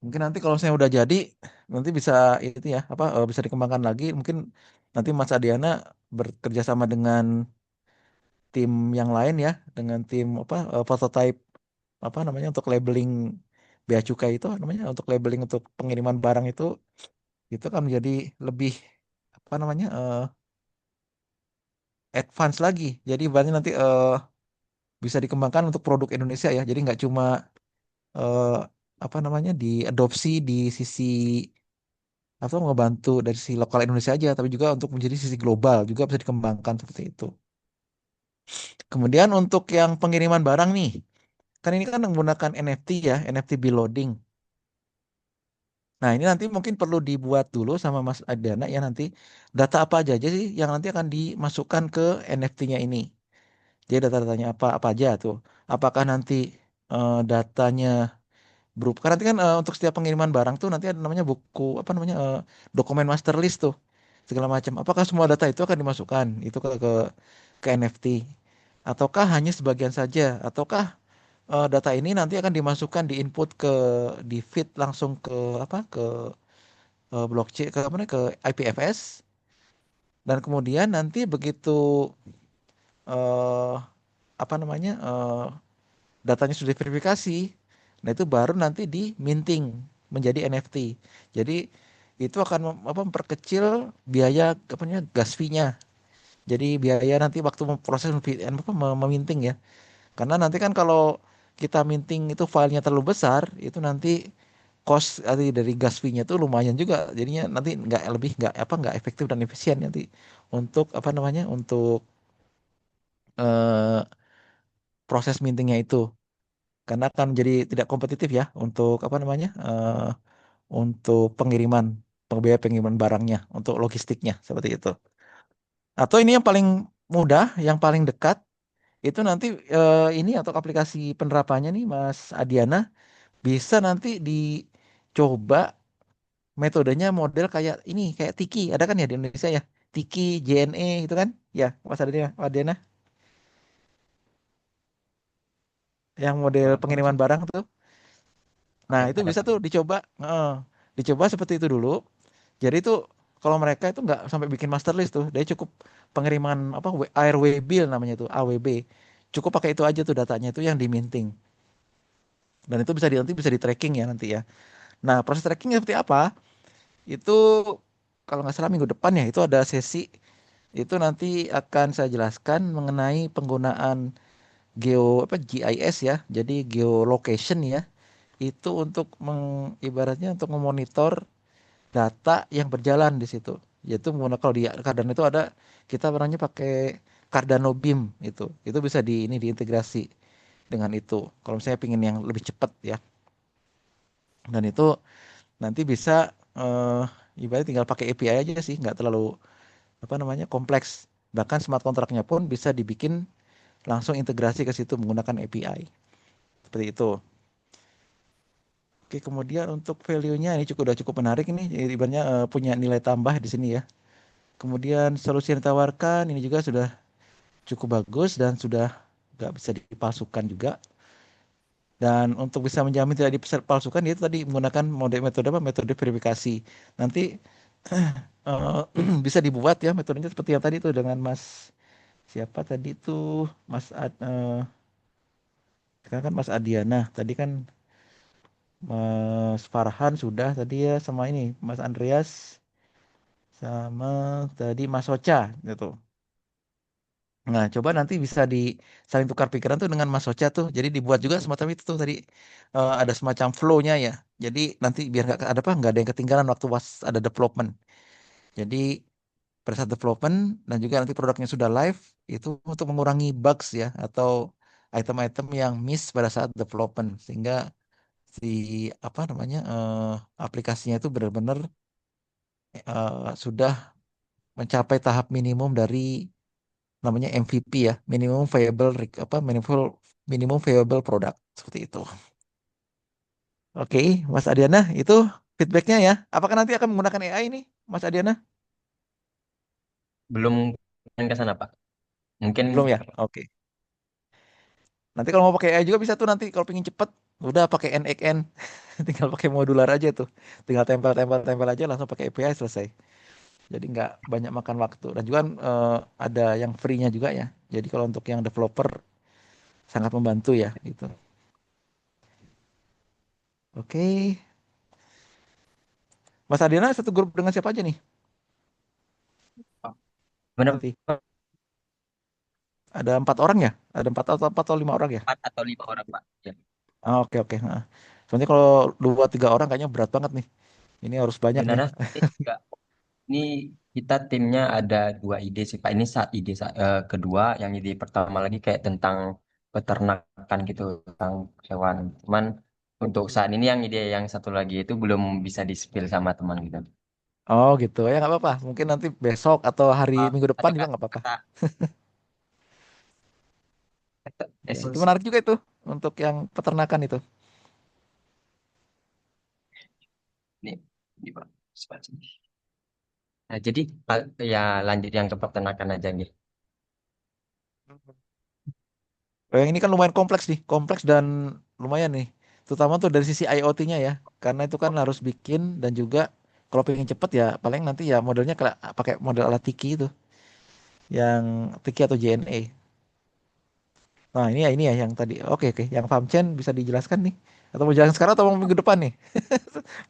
Mungkin nanti kalau saya udah jadi nanti bisa itu ya apa bisa dikembangkan lagi. Mungkin nanti Mas Adiana bekerja sama dengan tim yang lain ya dengan tim apa prototype apa namanya untuk labeling bea cukai itu namanya untuk labeling untuk pengiriman barang itu kan menjadi lebih apa namanya advance lagi. Jadi berarti nanti bisa dikembangkan untuk produk Indonesia ya. Jadi nggak cuma eh, apa namanya diadopsi di sisi atau ngebantu dari sisi lokal Indonesia aja, tapi juga untuk menjadi sisi global juga bisa dikembangkan seperti itu. Kemudian untuk yang pengiriman barang nih, kan ini kan menggunakan NFT ya, NFT bill loading. Nah, ini nanti mungkin perlu dibuat dulu sama Mas Adana ya nanti data apa aja sih yang nanti akan dimasukkan ke NFT-nya ini. Jadi data-datanya apa aja tuh. Apakah nanti datanya berupa kan nanti kan untuk setiap pengiriman barang tuh nanti ada namanya buku apa namanya dokumen master list tuh segala macam. Apakah semua data itu akan dimasukkan itu ke NFT ataukah hanya sebagian saja ataukah data ini nanti akan dimasukkan di input di feed langsung ke apa ke blockchain ke apa namanya ke IPFS dan kemudian nanti begitu eh apa namanya datanya sudah diverifikasi, nah itu baru nanti di minting menjadi NFT. Jadi itu akan memperkecil biaya apa namanya gas fee-nya. Jadi biaya nanti waktu memproses meminting ya. Karena nanti kan kalau kita minting itu filenya terlalu besar, itu nanti cost dari gas fee-nya itu lumayan juga. Jadinya nanti nggak efektif dan efisien nanti untuk apa namanya untuk eh, proses mintingnya itu. Karena akan jadi tidak kompetitif ya untuk apa namanya untuk biaya pengiriman barangnya, untuk logistiknya seperti itu. Atau ini yang paling mudah, yang paling dekat itu nanti ini atau aplikasi penerapannya nih Mas Adiana bisa nanti dicoba metodenya model kayak ini kayak Tiki ada kan ya di Indonesia ya Tiki JNE itu kan ya Mas Adiana yang model pengiriman barang tuh. Nah, itu Ada. bisa tuh dicoba. Dicoba seperti itu dulu. Jadi itu kalau mereka itu nggak sampai bikin master list tuh, dia cukup pengiriman apa airway bill namanya tuh AWB. Cukup pakai itu aja tuh datanya itu yang diminting. Dan itu nanti bisa di tracking ya nanti ya. Nah, proses trackingnya seperti apa? Itu kalau nggak salah minggu depan ya itu ada sesi itu nanti akan saya jelaskan mengenai penggunaan GIS ya. Jadi geolocation ya. Itu untuk ibaratnya untuk memonitor data yang berjalan di situ. Yaitu menggunakan kalau di Cardano itu ada kita pernahnya pakai Cardano Beam itu. Itu bisa ini diintegrasi dengan itu. Kalau misalnya pingin yang lebih cepat ya. Dan itu nanti bisa ibaratnya tinggal pakai API aja sih, nggak terlalu apa namanya kompleks. Bahkan smart kontraknya pun bisa dibikin langsung integrasi ke situ menggunakan API. Seperti itu. Oke, kemudian untuk value-nya ini udah cukup menarik ini, ibaratnya punya nilai tambah di sini ya. Kemudian solusi yang ditawarkan ini juga sudah cukup bagus dan sudah nggak bisa dipalsukan juga. Dan untuk bisa menjamin tidak dipalsukan, dia tadi menggunakan metode apa? Metode verifikasi. Nanti eh, bisa dibuat ya metodenya seperti yang tadi tuh dengan Mas siapa tadi tuh sekarang kan Mas Adiana. Tadi kan Mas Farhan sudah tadi ya sama ini Mas Andreas sama tadi Mas Ocha gitu. Nah, coba nanti bisa saling tukar pikiran tuh dengan Mas Ocha tuh. Jadi dibuat juga semacam itu tuh tadi ada semacam flow-nya ya. Jadi nanti biar nggak ada yang ketinggalan waktu pas ada development. Jadi pada saat development dan juga nanti produknya sudah live itu untuk mengurangi bugs ya atau item-item yang miss pada saat development sehingga si apa namanya aplikasinya itu benar-benar sudah mencapai tahap minimum dari namanya MVP ya, minimum viable product seperti itu. Oke, Mas Adiana, itu feedbacknya ya. Apakah nanti akan menggunakan AI nih, Mas Adiana? Belum ke sana, Pak. Mungkin Belum ya? Oke. Nanti kalau mau pakai AI juga bisa tuh nanti kalau pengen cepet, udah pakai NXN, tinggal pakai modular aja tuh, tinggal tempel aja langsung pakai API selesai. Jadi nggak banyak makan waktu dan juga ada yang free-nya juga ya. Jadi kalau untuk yang developer sangat membantu ya gitu. Oke, Mas Adiana satu grup dengan siapa aja nih benar nanti? Ada 4 orang ya? Ada empat atau 5 orang ya? 4 atau 5 orang, Pak. Ya. Ah, oke oke. Nah. Soalnya kalau 2 3 orang kayaknya berat banget nih. Ini harus banyak nih. Sebenarnya ini juga ini kita timnya ada 2 ide sih, Pak. Ini saat kedua, yang ide pertama lagi kayak tentang peternakan gitu, tentang hewan. Cuman untuk saat ini yang ide yang satu lagi itu belum bisa di-spill sama teman gitu. Oh gitu ya nggak apa-apa. Mungkin nanti besok atau hari minggu Kita depan juga coba nggak apa-apa. kata Ya, itu menarik juga itu untuk yang peternakan itu. ini, ini Pak. Nah, jadi ya lanjut yang ke peternakan aja gitu. Yang ini kan lumayan kompleks nih, kompleks dan lumayan nih. Terutama tuh dari sisi IoT-nya ya, karena itu kan harus bikin dan juga kalau pengen cepet ya paling nanti ya modelnya pakai model ala Tiki itu, yang Tiki atau JNE. Nah, ini ya yang tadi. Oke, oke. Yang FAMCEN bisa dijelaskan nih. Atau mau jelaskan sekarang atau mau minggu depan nih?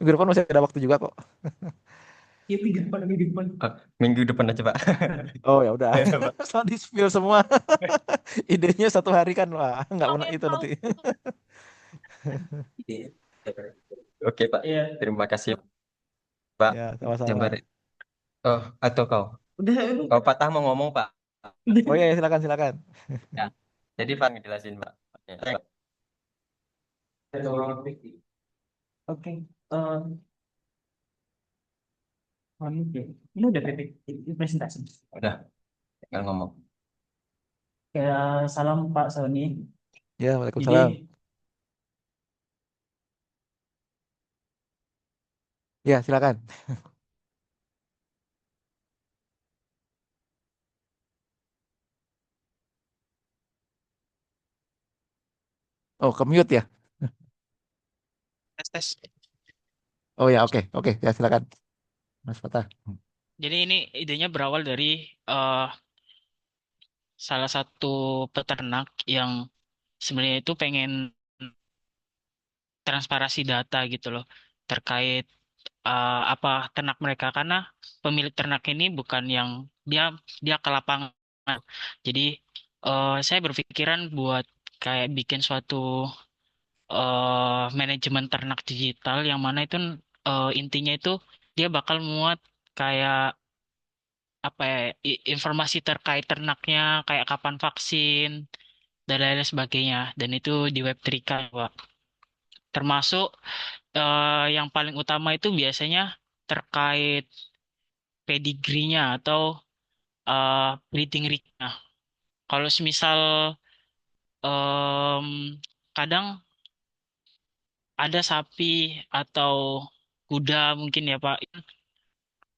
Minggu depan masih ada waktu juga kok. Iya, minggu depan. Minggu depan aja, Pak. Oh ya udah. Ya, Pak. Soal di spill semua. Idenya satu hari kan, wah nggak pernah itu nanti. Oke, Pak. Terima kasih, Pak. Ya, sama-sama. Sabar. Oh, atau kau? Kau patah mau ngomong, Pak. Oh ya, silakan silakan. Ya. Jadi Pak ngejelasin, Pak. Ya, Pak. Oke, eh, ini udah presentasi. Udah, tinggal ngomong. Ya, salam Pak Sony. Ya, Jadi, Waalaikumsalam. Ya, silakan. Oh, ke mute ya. Tes tes. Oh ya, oke, oke. Ya, silakan. Mas Fatah. Jadi ini idenya berawal dari eh, salah satu peternak yang sebenarnya itu pengen transparansi data gitu loh terkait apa ternak mereka karena pemilik ternak ini bukan yang dia dia ke lapangan. Jadi saya berpikiran buat kayak bikin suatu manajemen ternak digital yang mana itu intinya itu dia bakal muat kayak apa ya informasi terkait ternaknya kayak kapan vaksin dan lain-lain sebagainya dan itu di Web3 kan Pak. Termasuk yang paling utama itu biasanya terkait pedigree-nya atau breeding rate-nya. Kalau semisal em, kadang ada sapi atau kuda mungkin ya Pak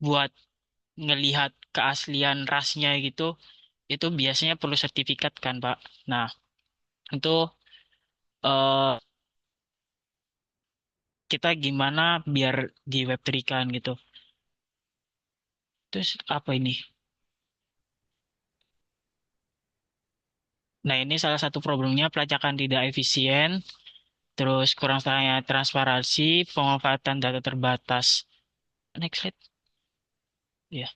buat ngelihat keaslian rasnya gitu itu biasanya perlu sertifikat kan Pak. Nah, itu eh, kita gimana biar di Web3 kan gitu. Terus apa ini? Nah, ini salah satu problemnya pelacakan tidak efisien, terus kurang setengahnya transparansi, pemanfaatan data terbatas. Next slide. Ya,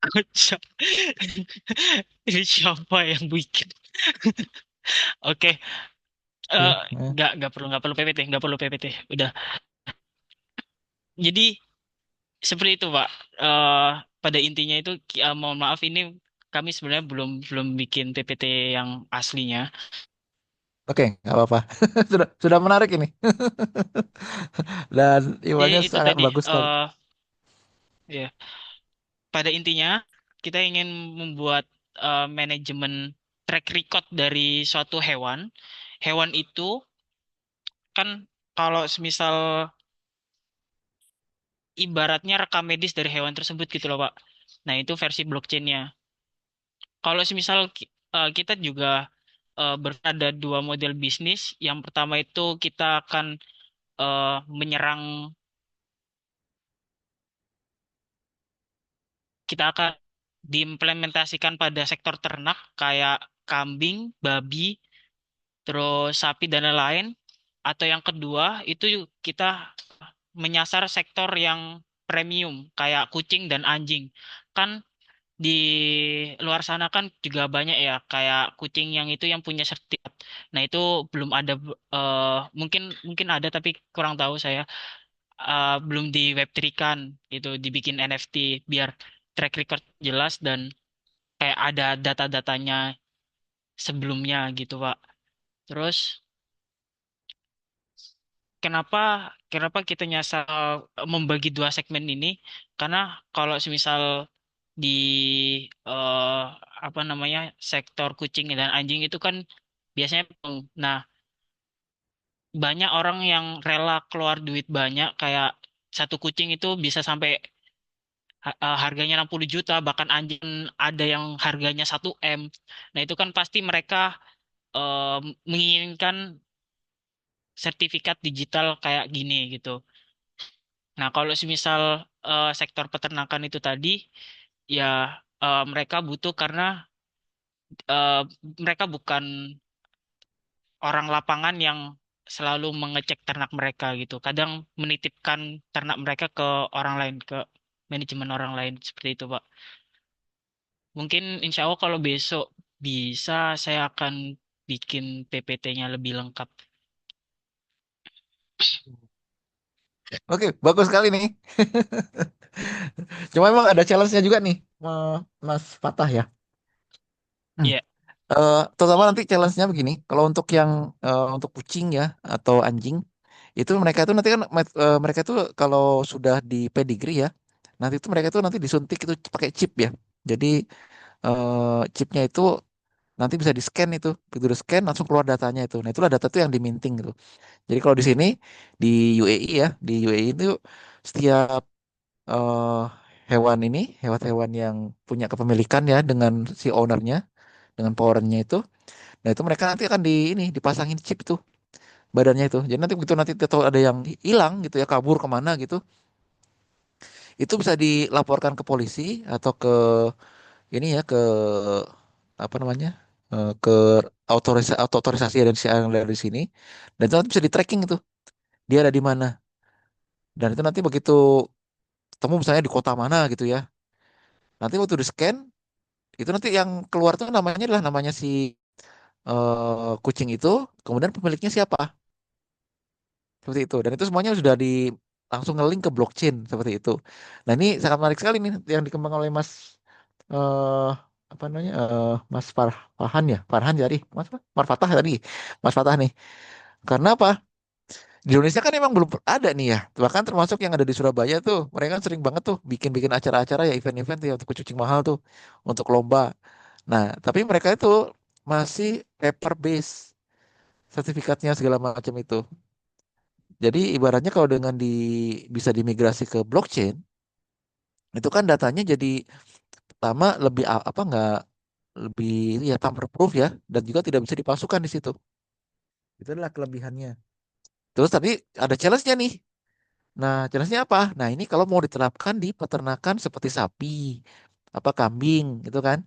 kocak. Ini siapa yang bikin? Oke, eh, Nah, nggak perlu PPT, nggak perlu PPT. Udah. Jadi seperti itu, Pak. Eh pada intinya itu, mohon maaf ini kami sebenarnya belum belum bikin PPT yang aslinya. oke, nggak apa-apa. Sudah menarik ini. Dan Jadi iwannya itu sangat tadi, bagus sekali. ya pada intinya kita ingin membuat manajemen track record dari suatu hewan. Hewan itu kan kalau semisal ibaratnya rekam medis dari hewan tersebut gitu loh, Pak. Nah, itu versi blockchain-nya. Kalau semisal kita juga berada dua model bisnis. Yang pertama itu kita akan menyerang, kita akan diimplementasikan pada sektor ternak kayak kambing, babi, terus sapi dan lain-lain. Atau yang kedua itu kita menyasar sektor yang premium kayak kucing dan anjing. Kan di luar sana kan juga banyak ya kayak kucing yang itu yang punya sertifikat. Nah, itu belum ada mungkin mungkin ada tapi kurang tahu saya. Belum di Web3 kan gitu dibikin NFT biar track record jelas dan kayak ada data-datanya sebelumnya gitu, Pak. Terus kenapa kenapa kita nyasar membagi dua segmen ini? Karena kalau semisal di eh, apa namanya sektor kucing dan anjing itu kan biasanya nah banyak orang yang rela keluar duit banyak kayak satu kucing itu bisa sampai harganya 60 juta bahkan anjing ada yang harganya 1 M. Nah, itu kan pasti mereka eh, menginginkan sertifikat digital kayak gini gitu. Nah, kalau semisal sektor peternakan itu tadi, ya mereka butuh karena eh, mereka bukan orang lapangan yang selalu mengecek ternak mereka gitu. Kadang menitipkan ternak mereka ke orang lain, ke manajemen orang lain seperti itu, Pak. Mungkin insya Allah kalau besok bisa, saya akan bikin PPT-nya lebih lengkap. Oke, bagus sekali nih. Cuma emang ada challenge-nya juga nih, Mas Fatah ya. Hmm. Iya, Terutama nanti challenge-nya begini, kalau untuk yang untuk kucing ya atau anjing, itu mereka itu nanti kan mereka itu kalau sudah di pedigree ya, nanti itu mereka itu nanti disuntik itu pakai chip ya. Jadi chipnya itu nanti bisa di scan itu, begitu di scan langsung keluar datanya itu. Nah itulah data itu yang diminting gitu. Jadi kalau di sini di UAE ya, di UAE itu setiap eh, hewan ini, hewan-hewan yang punya kepemilikan ya dengan si ownernya, dengan powernya itu, nah itu mereka nanti akan di ini dipasangin chip itu badannya itu. Jadi nanti begitu nanti tahu ada yang hilang gitu ya, kabur kemana gitu, itu bisa dilaporkan ke polisi atau ke ini ya ke apa namanya ke otorisasi dan si yang dari sini, dan itu nanti bisa di tracking itu dia ada di mana, dan itu nanti begitu ketemu misalnya di kota mana gitu ya, nanti waktu di scan itu nanti yang keluar tuh namanya adalah namanya si kucing itu, kemudian pemiliknya siapa, seperti itu. Dan itu semuanya sudah di langsung ngelink ke blockchain seperti itu. Nah ini sangat menarik sekali nih yang dikembangkan oleh Mas eh apa namanya Mas Farhan ya, Farhan jadi Mas apa? Mas Fatah tadi, Mas Fatah nih. Karena apa? Di Indonesia kan emang belum ada nih ya. Bahkan termasuk yang ada di Surabaya tuh, mereka kan sering banget tuh bikin-bikin acara-acara ya, event-event tuh ya untuk kucing mahal tuh, untuk lomba. Nah, tapi mereka itu masih paper base sertifikatnya segala macam itu. Jadi ibaratnya kalau dengan bisa dimigrasi ke blockchain, itu kan datanya jadi pertama lebih apa nggak lebih ya tamper proof ya, dan juga tidak bisa dipalsukan di situ. Itu adalah kelebihannya. Terus tapi ada challenge-nya nih. Nah, challenge-nya apa? Nah, ini kalau mau diterapkan di peternakan seperti sapi, apa kambing, gitu kan.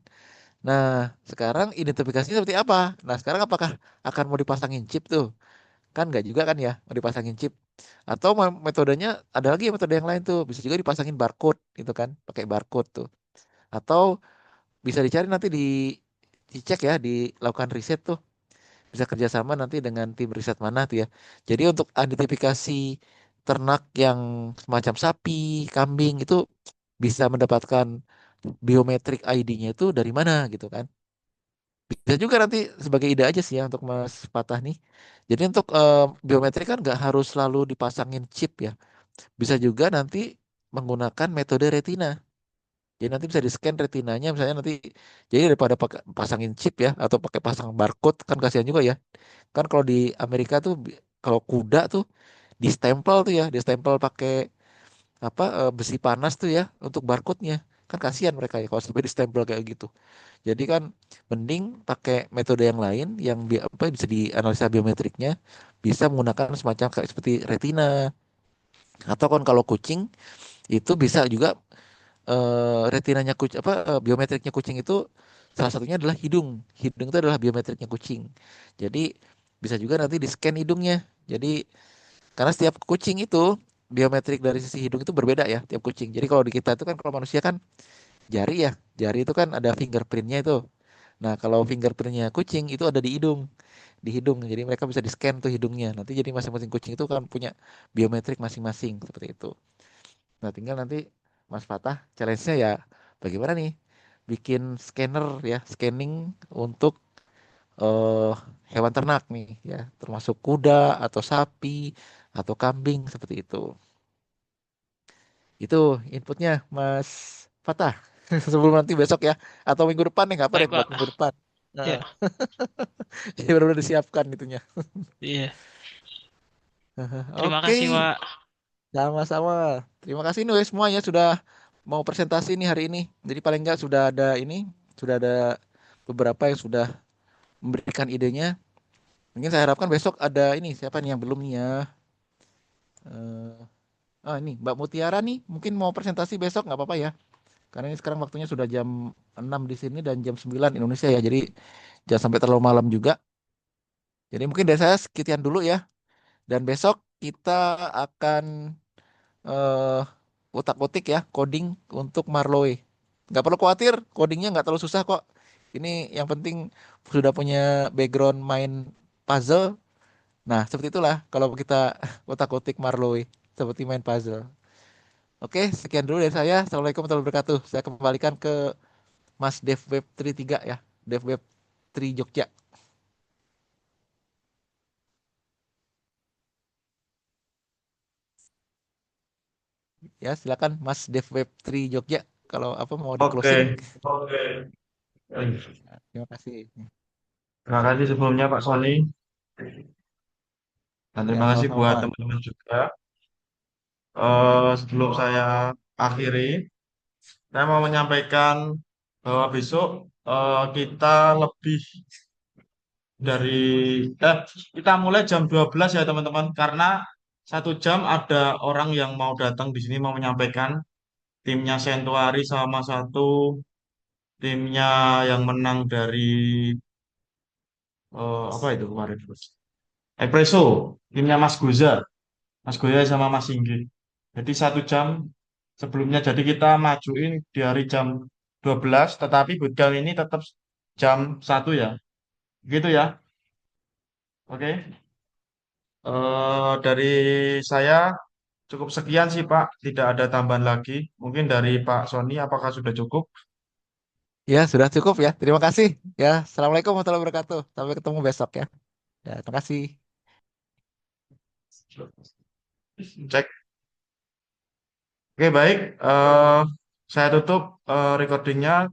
Nah, sekarang identifikasinya seperti apa? Nah, sekarang apakah akan mau dipasangin chip tuh? Kan nggak juga kan ya, mau dipasangin chip. Atau metodenya ada lagi metode yang lain tuh, bisa juga dipasangin barcode gitu kan, pakai barcode tuh. Atau bisa dicari nanti dicek ya, dilakukan riset tuh. Bisa kerjasama nanti dengan tim riset mana tuh ya. Jadi untuk identifikasi ternak yang semacam sapi, kambing itu bisa mendapatkan biometrik ID-nya itu dari mana gitu kan. Bisa juga nanti sebagai ide aja sih ya untuk Mas Patah nih. Jadi untuk biometrik kan nggak harus selalu dipasangin chip ya. Bisa juga nanti menggunakan metode retina. Jadi nanti bisa di-scan retinanya misalnya nanti. Jadi daripada pakai pasangin chip ya atau pakai pasang barcode kan kasihan juga ya. Kan kalau di Amerika tuh kalau kuda tuh distempel tuh ya, distempel pakai apa besi panas tuh ya untuk barcode-nya. Kan kasihan mereka ya kalau sampai distempel kayak gitu. Jadi kan mending pakai metode yang lain yang apa bisa dianalisa biometriknya, bisa menggunakan semacam kayak seperti retina, atau kan kalau kucing itu bisa juga retinanya kucing apa biometriknya kucing itu salah satunya adalah hidung. Hidung itu adalah biometriknya kucing. Jadi bisa juga nanti di scan hidungnya. Jadi karena setiap kucing itu biometrik dari sisi hidung itu berbeda ya tiap kucing. Jadi kalau di kita itu kan kalau manusia kan jari ya, jari itu kan ada fingerprintnya itu. Nah kalau fingerprintnya kucing itu ada di hidung, di hidung. Jadi mereka bisa di scan tuh hidungnya. Nanti jadi masing-masing kucing itu kan punya biometrik masing-masing seperti itu. Nah, tinggal nanti Mas Fatah challenge-nya ya bagaimana nih bikin scanner ya, scanning untuk eh hewan ternak nih ya, termasuk kuda atau sapi atau kambing seperti itu. Itu inputnya Mas Fatah. Sebelum nanti besok ya atau minggu depan nih, nggak apa deh baik, buat Pak. minggu depan. Heeh. Ya, Jadi benar-benar disiapkan itunya. iya. Terima Oke, kasih, Pak. sama-sama. Terima kasih nih wes semuanya sudah mau presentasi nih hari ini. Jadi paling nggak sudah ada ini, sudah ada beberapa yang sudah memberikan idenya. Mungkin saya harapkan besok ada ini siapa nih yang belum nih ya. Eh, Ini Mbak Mutiara nih mungkin mau presentasi besok nggak apa-apa ya. Karena ini sekarang waktunya sudah jam 6 di sini dan jam 9 Indonesia ya. Jadi jangan sampai terlalu malam juga. Jadi mungkin dari saya sekian dulu ya. Dan besok kita akan eh utak-utik ya coding untuk Marlowe. Nggak perlu khawatir, codingnya nggak terlalu susah kok. Ini yang penting sudah punya background main puzzle. Nah, seperti itulah kalau kita utak-utik Marlowe seperti main puzzle. Oke, sekian dulu dari saya. Assalamualaikum warahmatullahi wabarakatuh. Saya kembalikan ke Mas Dev Web 33 ya. Dev Web 3 Jogja. Ya, silakan Mas Dev Web 3 Jogja kalau apa mau di Oke, closing. oke. Terima kasih. Terima kasih sebelumnya Pak Sony dan Ya, terima kasih buat sama-sama. teman-teman juga. Sebelum saya akhiri, saya mau menyampaikan bahwa besok kita lebih dari kita mulai jam 12 ya teman-teman karena 1 jam ada orang yang mau datang di sini mau menyampaikan timnya Sentuari sama satu timnya yang menang dari apa itu kemarin Espresso timnya Mas Goya sama Mas Singgi. Jadi 1 jam sebelumnya. Jadi kita majuin di hari jam 12, tetapi bootcamp ini tetap jam 1 ya. Gitu ya. Oke. Dari saya cukup sekian sih Pak. Tidak ada tambahan lagi. Mungkin dari Pak Sony apakah sudah cukup? Ya, sudah cukup ya. Terima kasih. Ya, Assalamualaikum warahmatullahi wabarakatuh. Sampai ketemu besok ya. Ya, terima kasih. Cek. Oke, baik. Saya tutup recordingnya.